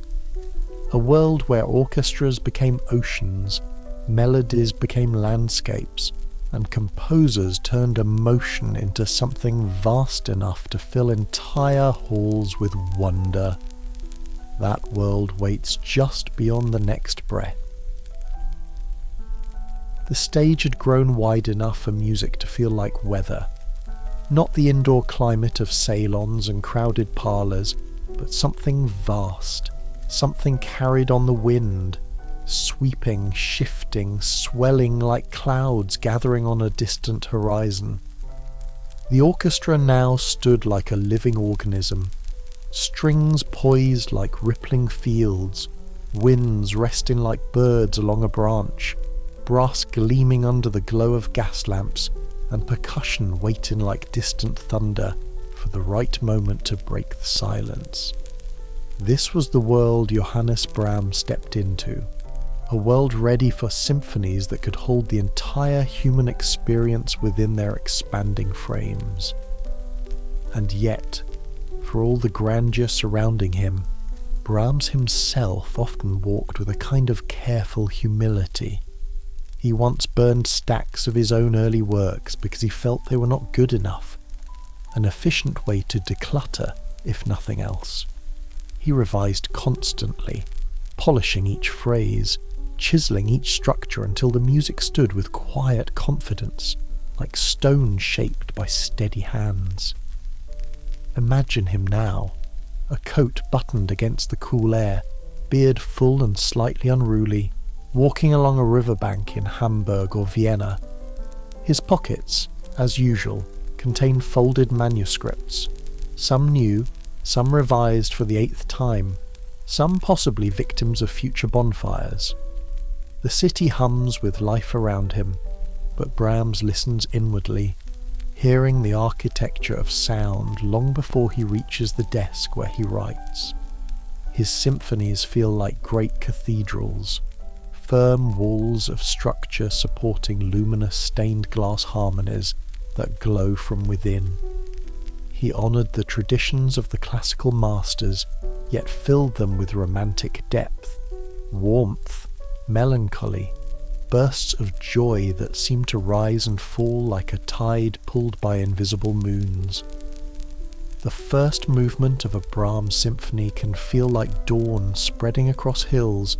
A world where orchestras became oceans, melodies became landscapes, and composers turned emotion into something vast enough to fill entire halls with wonder. That world waits just beyond the next breath. The stage had grown wide enough for music to feel like weather. Not the indoor climate of salons and crowded parlours, but something vast, something carried on the wind, sweeping, shifting, swelling like clouds gathering on a distant horizon. The orchestra now stood like a living organism, strings poised like rippling fields, winds resting like birds along a branch, brass gleaming under the glow of gas lamps, and percussion waiting like distant thunder for the right moment to break the silence. This was the world Johannes Brahms stepped into, a world ready for symphonies that could hold the entire human experience within their expanding frames. And yet, for all the grandeur surrounding him, Brahms himself often walked with a kind of careful humility. He once burned stacks of his own early works because he felt they were not good enough, an efficient way to declutter, if nothing else. He revised constantly, polishing each phrase, chiselling each structure until the music stood with quiet confidence, like stone shaped by steady hands. Imagine him now, a coat buttoned against the cool air, beard full and slightly unruly, walking along a riverbank in Hamburg or Vienna. His pockets, as usual, contain folded manuscripts, some new, some revised for the 8th time, some possibly victims of future bonfires. The city hums with life around him, but Brahms listens inwardly, hearing the architecture of sound long before he reaches the desk where he writes. His symphonies feel like great cathedrals, firm walls of structure supporting luminous stained glass harmonies that glow from within. He honoured the traditions of the classical masters, yet filled them with romantic depth, warmth, melancholy, bursts of joy that seemed to rise and fall like a tide pulled by invisible moons. The first movement of a Brahms symphony can feel like dawn spreading across hills,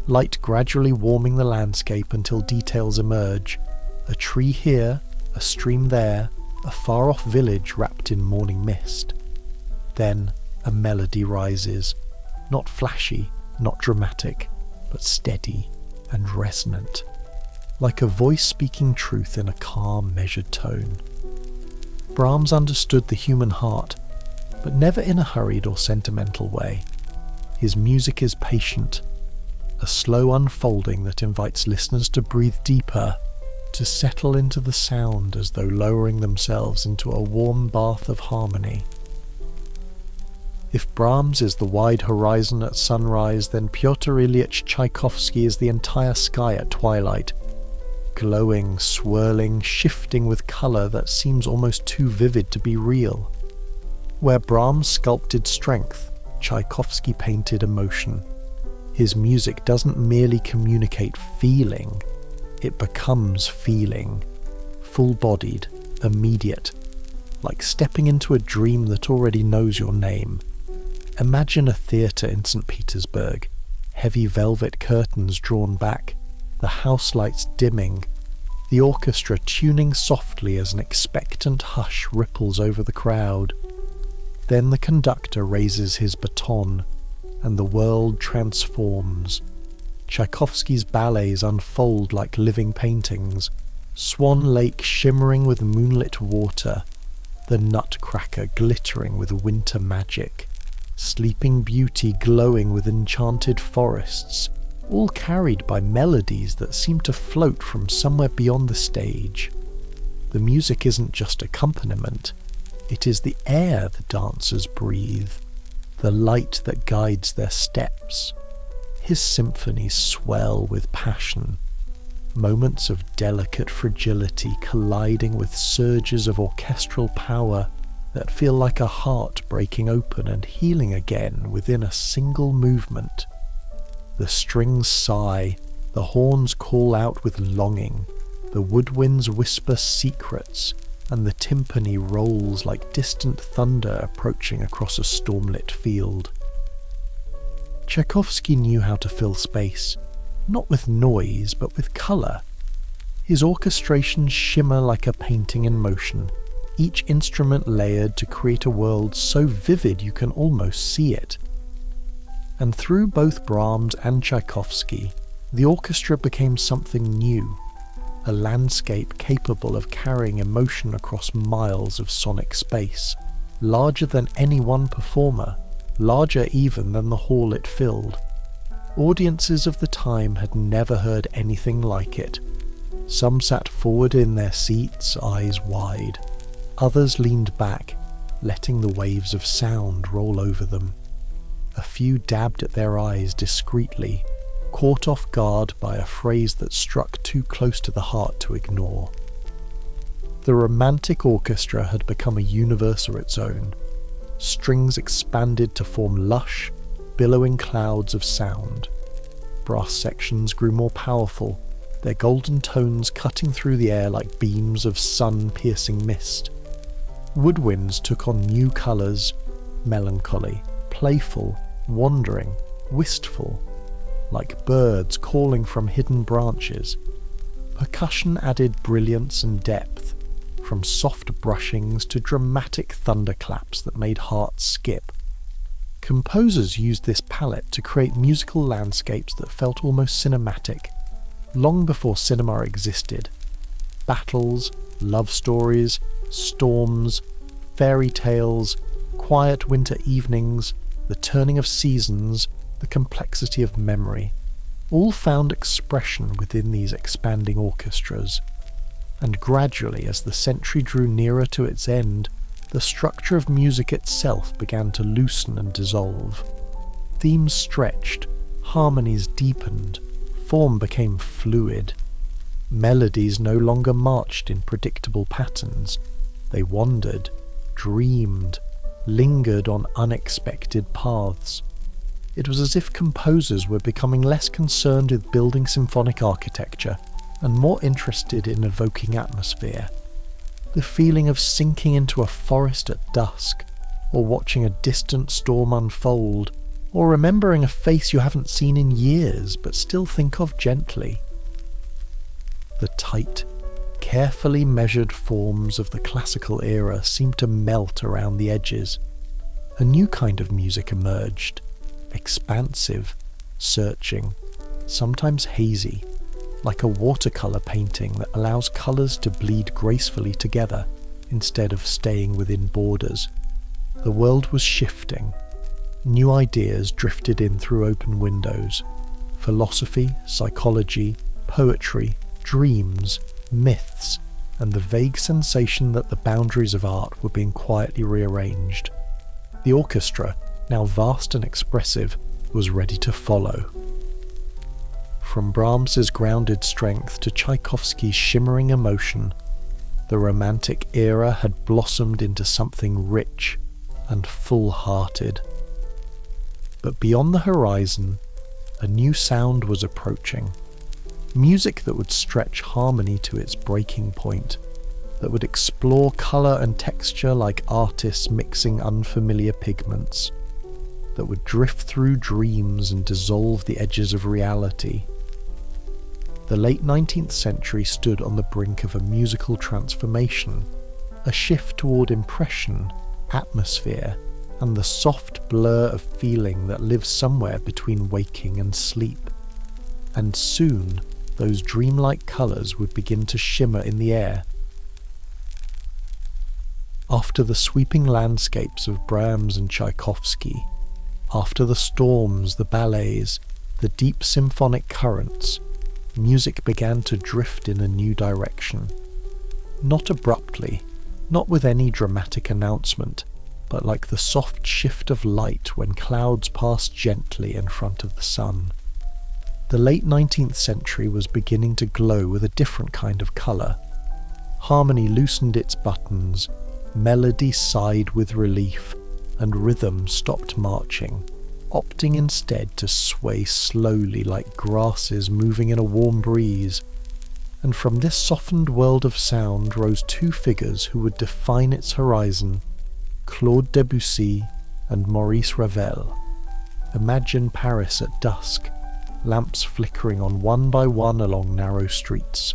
light gradually warming the landscape until details emerge, a tree here, a stream there, a far-off village wrapped in morning mist. Then a melody rises, not flashy, not dramatic, but steady and resonant, like a voice speaking truth in a calm, measured tone. Brahms understood the human heart, but never in a hurried or sentimental way. His music is patient, a slow unfolding that invites listeners to breathe deeper, to settle into the sound as though lowering themselves into a warm bath of harmony. If Brahms is the wide horizon at sunrise, then Pyotr Ilyich Tchaikovsky is the entire sky at twilight, glowing, swirling, shifting with colour that seems almost too vivid to be real. Where Brahms sculpted strength, Tchaikovsky painted emotion. His music doesn't merely communicate feeling, it becomes feeling, full-bodied, immediate, like stepping into a dream that already knows your name. Imagine a theatre in St. Petersburg, heavy velvet curtains drawn back, the house lights dimming, the orchestra tuning softly as an expectant hush ripples over the crowd. Then the conductor raises his baton, and the world transforms. Tchaikovsky's ballets unfold like living paintings, Swan Lake shimmering with moonlit water, the Nutcracker glittering with winter magic, Sleeping Beauty glowing with enchanted forests, all carried by melodies that seem to float from somewhere beyond the stage. The music isn't just accompaniment, it is the air the dancers breathe, the light that guides their steps. His symphonies swell with passion, moments of delicate fragility colliding with surges of orchestral power that feel like a heart breaking open and healing again within a single movement. The strings sigh, the horns call out with longing, the woodwinds whisper secrets, and the timpani rolls like distant thunder approaching across a stormlit field. Tchaikovsky knew how to fill space, not with noise but with colour. His orchestrations shimmer like a painting in motion, each instrument layered to create a world so vivid you can almost see it. And through both Brahms and Tchaikovsky, the orchestra became something new, a landscape capable of carrying emotion across miles of sonic space, larger than any one performer, larger even than the hall it filled. Audiences of the time had never heard anything like it. Some sat forward in their seats, eyes wide. Others leaned back, letting the waves of sound roll over them. A few dabbed at their eyes discreetly, caught off guard by a phrase that struck too close to the heart to ignore. The romantic orchestra had become a universe of its own. Strings expanded to form lush, billowing clouds of sound. Brass sections grew more powerful, their golden tones cutting through the air like beams of sun-piercing mist. Woodwinds took on new colours, melancholy, playful, wandering, wistful, like birds calling from hidden branches. Percussion added brilliance and depth, from soft brushings to dramatic thunderclaps that made hearts skip. Composers used this palette to create musical landscapes that felt almost cinematic, long before cinema existed. Battles, love stories, storms, fairy tales, quiet winter evenings, the turning of seasons, the complexity of memory, all found expression within these expanding orchestras. And gradually, as the century drew nearer to its end, the structure of music itself began to loosen and dissolve. Themes stretched, harmonies deepened, form became fluid. Melodies no longer marched in predictable patterns. They wandered, dreamed, lingered on unexpected paths. It was as if composers were becoming less concerned with building symphonic architecture and more interested in evoking atmosphere. The feeling of sinking into a forest at dusk, or watching a distant storm unfold, or remembering a face you haven't seen in years but still think of gently. The tight, carefully measured forms of the classical era seemed to melt around the edges. A new kind of music emerged, expansive, searching, sometimes hazy, like a watercolour painting that allows colours to bleed gracefully together instead of staying within borders. The world was shifting. New ideas drifted in through open windows. Philosophy, psychology, poetry, dreams, myths, and the vague sensation that the boundaries of art were being quietly rearranged. The orchestra, now vast and expressive, was ready to follow. From Brahms's grounded strength to Tchaikovsky's shimmering emotion, the Romantic era had blossomed into something rich and full-hearted. But beyond the horizon, a new sound was approaching. Music that would stretch harmony to its breaking point, that would explore colour and texture like artists mixing unfamiliar pigments, that would drift through dreams and dissolve the edges of reality. The late 19th century stood on the brink of a musical transformation, a shift toward impression, atmosphere, and the soft blur of feeling that lives somewhere between waking and sleep. And soon, those dreamlike colours would begin to shimmer in the air. After the sweeping landscapes of Brahms and Tchaikovsky, after the storms, the ballets, the deep symphonic currents, music began to drift in a new direction. Not abruptly, not with any dramatic announcement, but like the soft shift of light when clouds pass gently in front of the sun. The late 19th century was beginning to glow with a different kind of colour. Harmony loosened its buttons, melody sighed with relief, and rhythm stopped marching, opting instead to sway slowly like grasses moving in a warm breeze. And from this softened world of sound rose two figures who would define its horizon: Claude Debussy and Maurice Ravel. Imagine Paris at dusk, lamps flickering on one by one along narrow streets,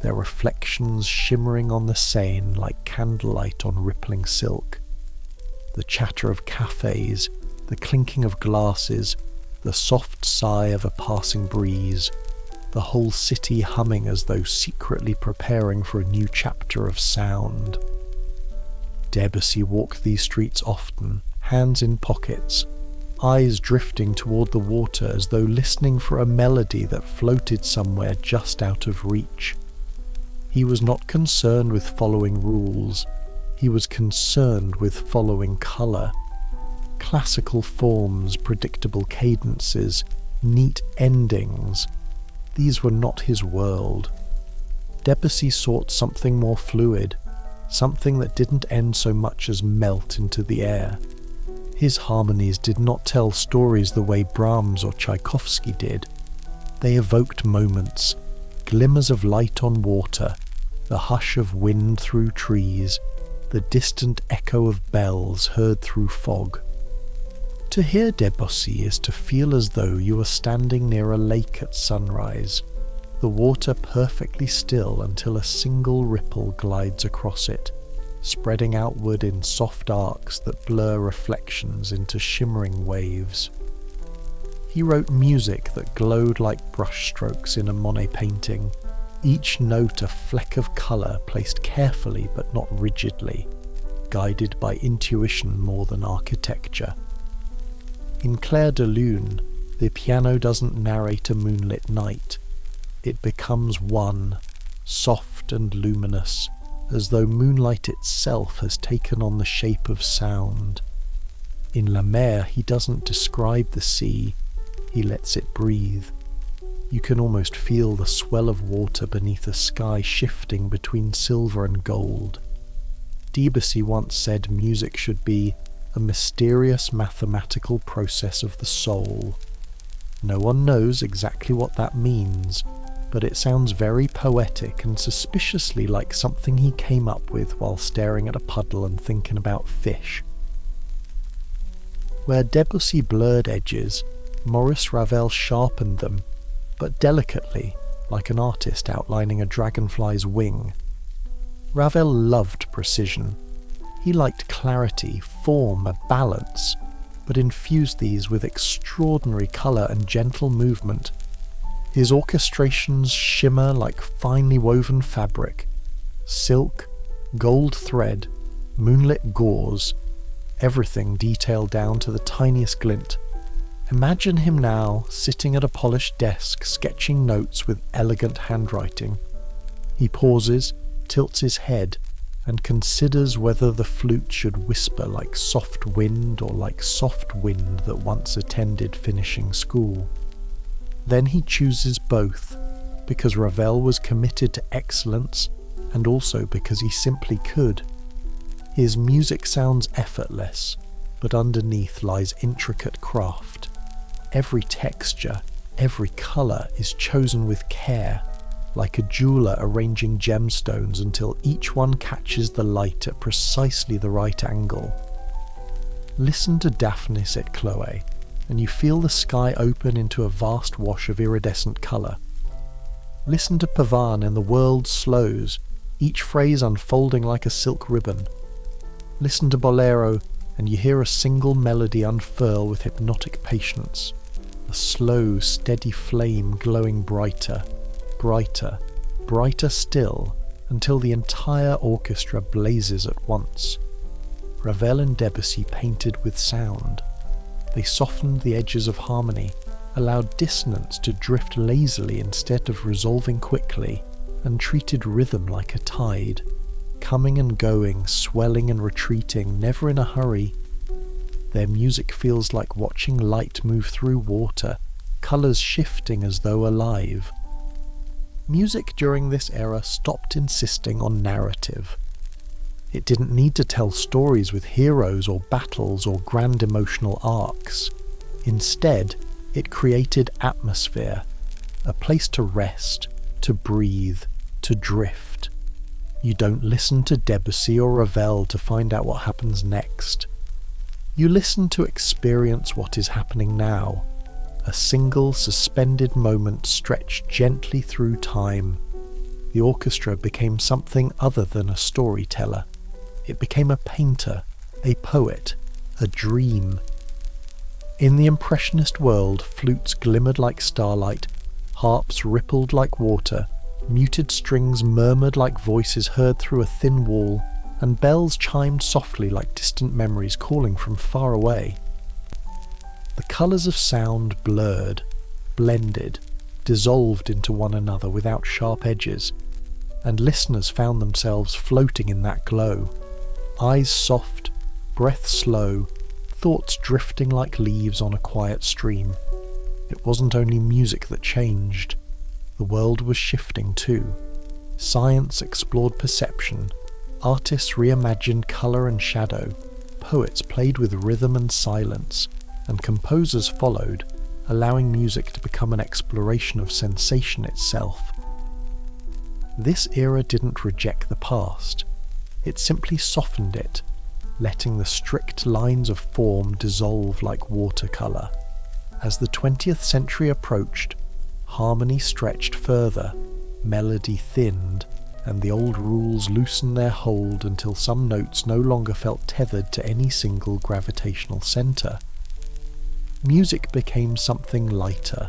their reflections shimmering on the Seine like candlelight on rippling silk. The chatter of cafes, the clinking of glasses, the soft sigh of a passing breeze, the whole city humming as though secretly preparing for a new chapter of sound. Debussy walked these streets often, hands in pockets, eyes drifting toward the water as though listening for a melody that floated somewhere just out of reach. He was not concerned with following rules, he was concerned with following colour. Classical forms, predictable cadences, neat endings, these were not his world. Debussy sought something more fluid, something that didn't end so much as melt into the air. His harmonies did not tell stories the way Brahms or Tchaikovsky did. They evoked moments, glimmers of light on water, the hush of wind through trees, the distant echo of bells heard through fog. To hear Debussy is to feel as though you were standing near a lake at sunrise, the water perfectly still until a single ripple glides across it, spreading outward in soft arcs that blur reflections into shimmering waves. He wrote music that glowed like brushstrokes in a Monet painting, each note a fleck of colour placed carefully but not rigidly, guided by intuition more than architecture. In Clair de Lune, the piano doesn't narrate a moonlit night. It becomes one, soft and luminous, as though moonlight itself has taken on the shape of sound. In La Mer, he doesn't describe the sea, he lets it breathe. You can almost feel the swell of water beneath a sky shifting between silver and gold. Debussy once said music should be a mysterious mathematical process of the soul. No one knows exactly what that means, but it sounds very poetic and suspiciously like something he came up with while staring at a puddle and thinking about fish. Where Debussy blurred edges, Maurice Ravel sharpened them, but delicately, like an artist outlining a dragonfly's wing. Ravel loved precision. He liked clarity, form, a balance, but infused these with extraordinary colour and gentle movement. His orchestrations shimmer like finely woven fabric, silk, gold thread, moonlit gauze, everything detailed down to the tiniest glint. Imagine him now sitting at a polished desk sketching notes with elegant handwriting. He pauses, tilts his head, and considers whether the flute should whisper like soft wind or like soft wind that once attended finishing school. Then he chooses both, because Ravel was committed to excellence and also because he simply could. His music sounds effortless, but underneath lies intricate craft. Every texture, every colour is chosen with care, like a jeweller arranging gemstones until each one catches the light at precisely the right angle. Listen to Daphnis et Chloe, and you feel the sky open into a vast wash of iridescent colour. Listen to Pavan in The World Slows, each phrase unfolding like a silk ribbon. Listen to Bolero, and you hear a single melody unfurl with hypnotic patience, a slow, steady flame glowing brighter, brighter, brighter still, until the entire orchestra blazes at once. Ravel and Debussy painted with sound. They softened the edges of harmony, allowed dissonance to drift lazily instead of resolving quickly, and treated rhythm like a tide, coming and going, swelling and retreating, never in a hurry. Their music feels like watching light move through water, colours shifting as though alive. Music during this era stopped insisting on narrative. It didn't need to tell stories with heroes or battles or grand emotional arcs. Instead, it created atmosphere, a place to rest, to breathe, to drift. You don't listen to Debussy or Ravel to find out what happens next. You listen to experience what is happening now, a single suspended moment stretched gently through time. the orchestra became something other than a storyteller. It became a painter, a poet, a dream. In the Impressionist world, flutes glimmered like starlight, harps rippled like water, muted strings murmured like voices heard through a thin wall, and bells chimed softly like distant memories calling from far away. The colours of sound blurred, blended, dissolved into one another without sharp edges, and listeners found themselves floating in that glow, eyes soft, breath slow, thoughts drifting like leaves on a quiet stream. It wasn't only music that changed, the world was shifting too. Science explored perception, artists reimagined colour and shadow, poets played with rhythm and silence, and composers followed, allowing music to become an exploration of sensation itself. This era didn't reject the past, it simply softened it, letting the strict lines of form dissolve like watercolour. As the 20th century approached, harmony stretched further, melody thinned, and the old rules loosened their hold until some notes no longer felt tethered to any single gravitational centre. Music became something lighter,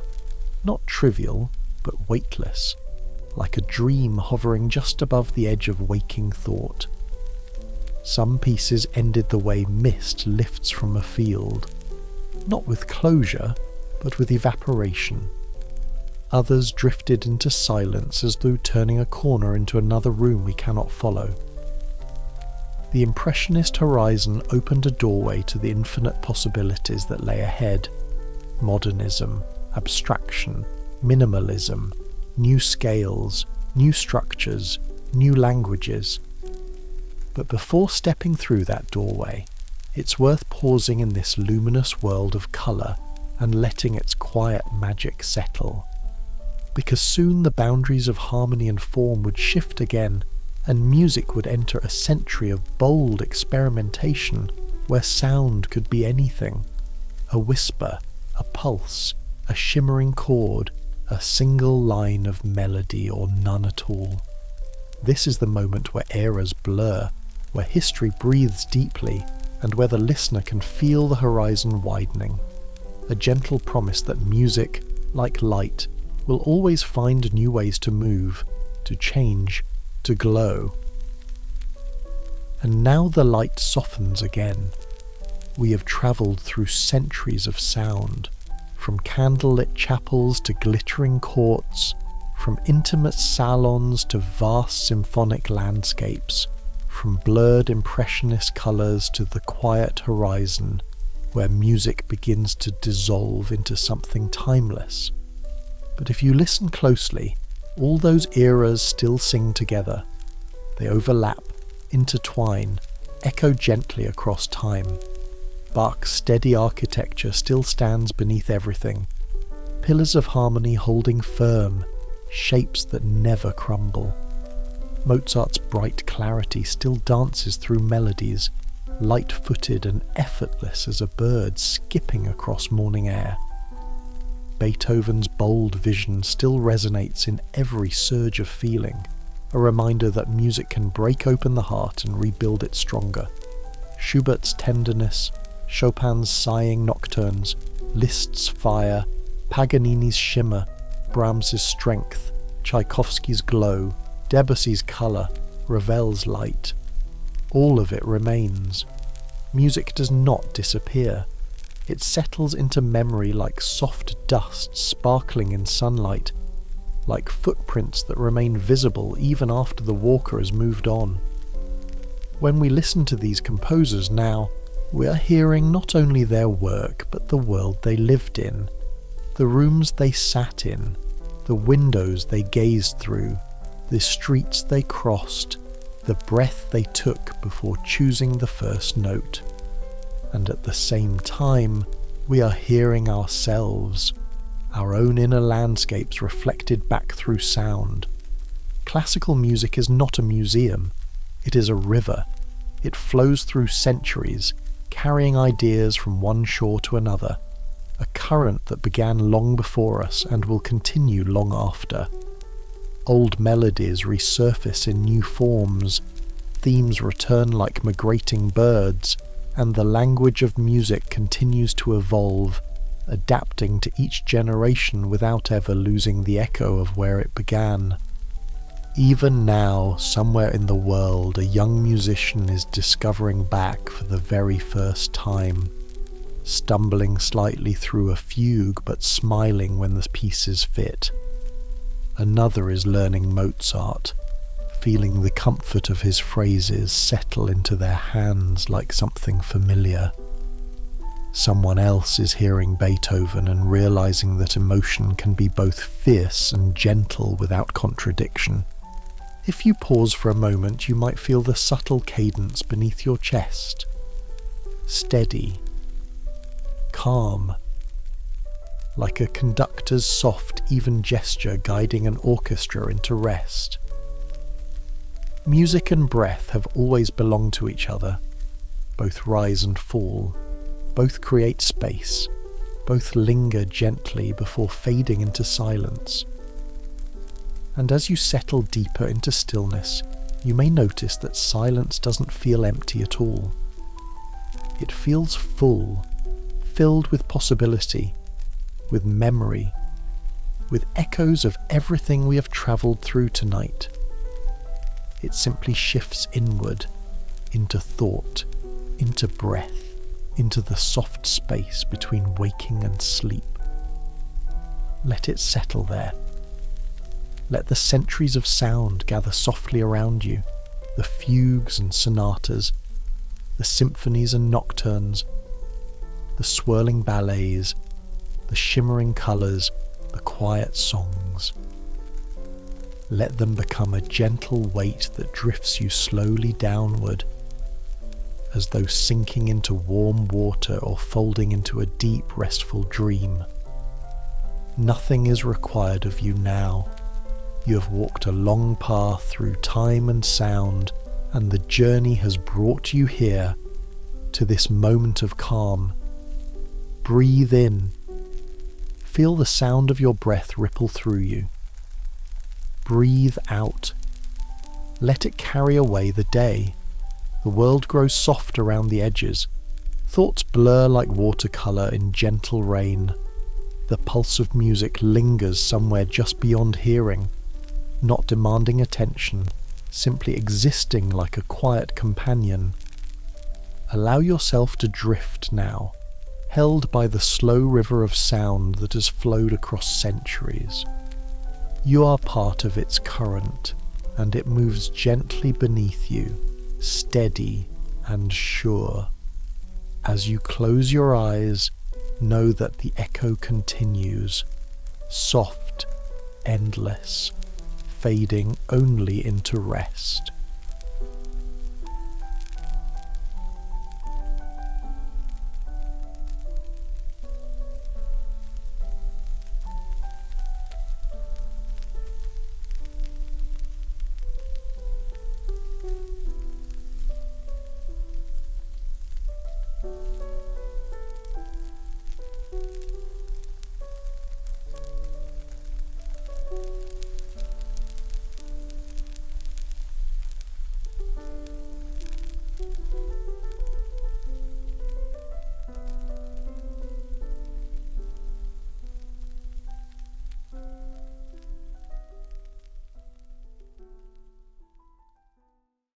not trivial, but weightless, like a dream hovering just above the edge of waking thought. Some pieces ended the way mist lifts from a field, not with closure, but with evaporation. Others drifted into silence as though turning a corner into another room we cannot follow. The Impressionist horizon opened a doorway to the infinite possibilities that lay ahead. Modernism, abstraction, minimalism, new scales, new structures, new languages. But before stepping through that doorway, it's worth pausing in this luminous world of colour and letting its quiet magic settle. Because soon the boundaries of harmony and form would shift again, and music would enter a century of bold experimentation where sound could be anything. A whisper, a pulse, a shimmering chord, a single line of melody or none at all. This is the moment where eras blur, where history breathes deeply, and where the listener can feel the horizon widening. A gentle promise that music, like light, will always find new ways to move, to change, to glow. And now the light softens again. We have travelled through centuries of sound, from candlelit chapels to glittering courts, from intimate salons to vast symphonic landscapes, from blurred impressionist colours to the quiet horizon, where music begins to dissolve into something timeless. But if you listen closely, all those eras still sing together. They overlap, intertwine, echo gently across time. Bach's steady architecture still stands beneath everything. Pillars of harmony holding firm, shapes that never crumble. Mozart's bright clarity still dances through melodies, light-footed and effortless as a bird skipping across morning air. Beethoven's bold vision still resonates in every surge of feeling, a reminder that music can break open the heart and rebuild it stronger. Schubert's tenderness, Chopin's sighing nocturnes, Liszt's fire, Paganini's shimmer, Brahms's strength, Tchaikovsky's glow, Debussy's colour, Ravel's light. All of it remains. Music does not disappear. It settles into memory like soft dust sparkling in sunlight, like footprints that remain visible even after the walker has moved on. When we listen to these composers now, we are hearing not only their work but the world they lived in, the rooms they sat in, the windows they gazed through, the streets they crossed, the breath they took before choosing the first note. And at the same time, we are hearing ourselves, our own inner landscapes reflected back through sound. Classical music is not a museum, it is a river. It flows through centuries, carrying ideas from one shore to another, a current that began long before us and will continue long after. Old melodies resurface in new forms, themes return like migrating birds, and the language of music continues to evolve, adapting to each generation without ever losing the echo of where it began. Even now, somewhere in the world, a young musician is discovering Bach for the very first time, stumbling slightly through a fugue but smiling when the pieces fit. Another is learning Mozart, feeling the comfort of his phrases settle into their hands like something familiar. Someone else is hearing Beethoven and realizing that emotion can be both fierce and gentle without contradiction. If you pause for a moment, you might feel the subtle cadence beneath your chest. Steady, calm, like a conductor's soft, even gesture guiding an orchestra into rest. Music and breath have always belonged to each other. Both rise and fall. Both create space. Both linger gently before fading into silence. And as you settle deeper into stillness, you may notice that silence doesn't feel empty at all. It feels full, filled with possibility, with memory, with echoes of everything we have travelled through tonight. It simply shifts inward, into thought, into breath, into the soft space between waking and sleep. Let it settle there. Let the centuries of sound gather softly around you, the fugues and sonatas, the symphonies and nocturnes, the swirling ballets, the shimmering colours, the quiet songs. Let them become a gentle weight that drifts you slowly downward, as though sinking into warm water or folding into a deep, restful dream. Nothing is required of you now. You have walked a long path through time and sound, and the journey has brought you here, to this moment of calm. Breathe in. Feel the sound of your breath ripple through you. Breathe out. Let it carry away the day. The world grows soft around the edges. Thoughts blur like watercolour in gentle rain. The pulse of music lingers somewhere just beyond hearing, not demanding attention, simply existing like a quiet companion. Allow yourself to drift now, held by the slow river of sound that has flowed across centuries. You are part of its current, and it moves gently beneath you, steady and sure. As you close your eyes, know that the echo continues, soft, endless, fading only into rest.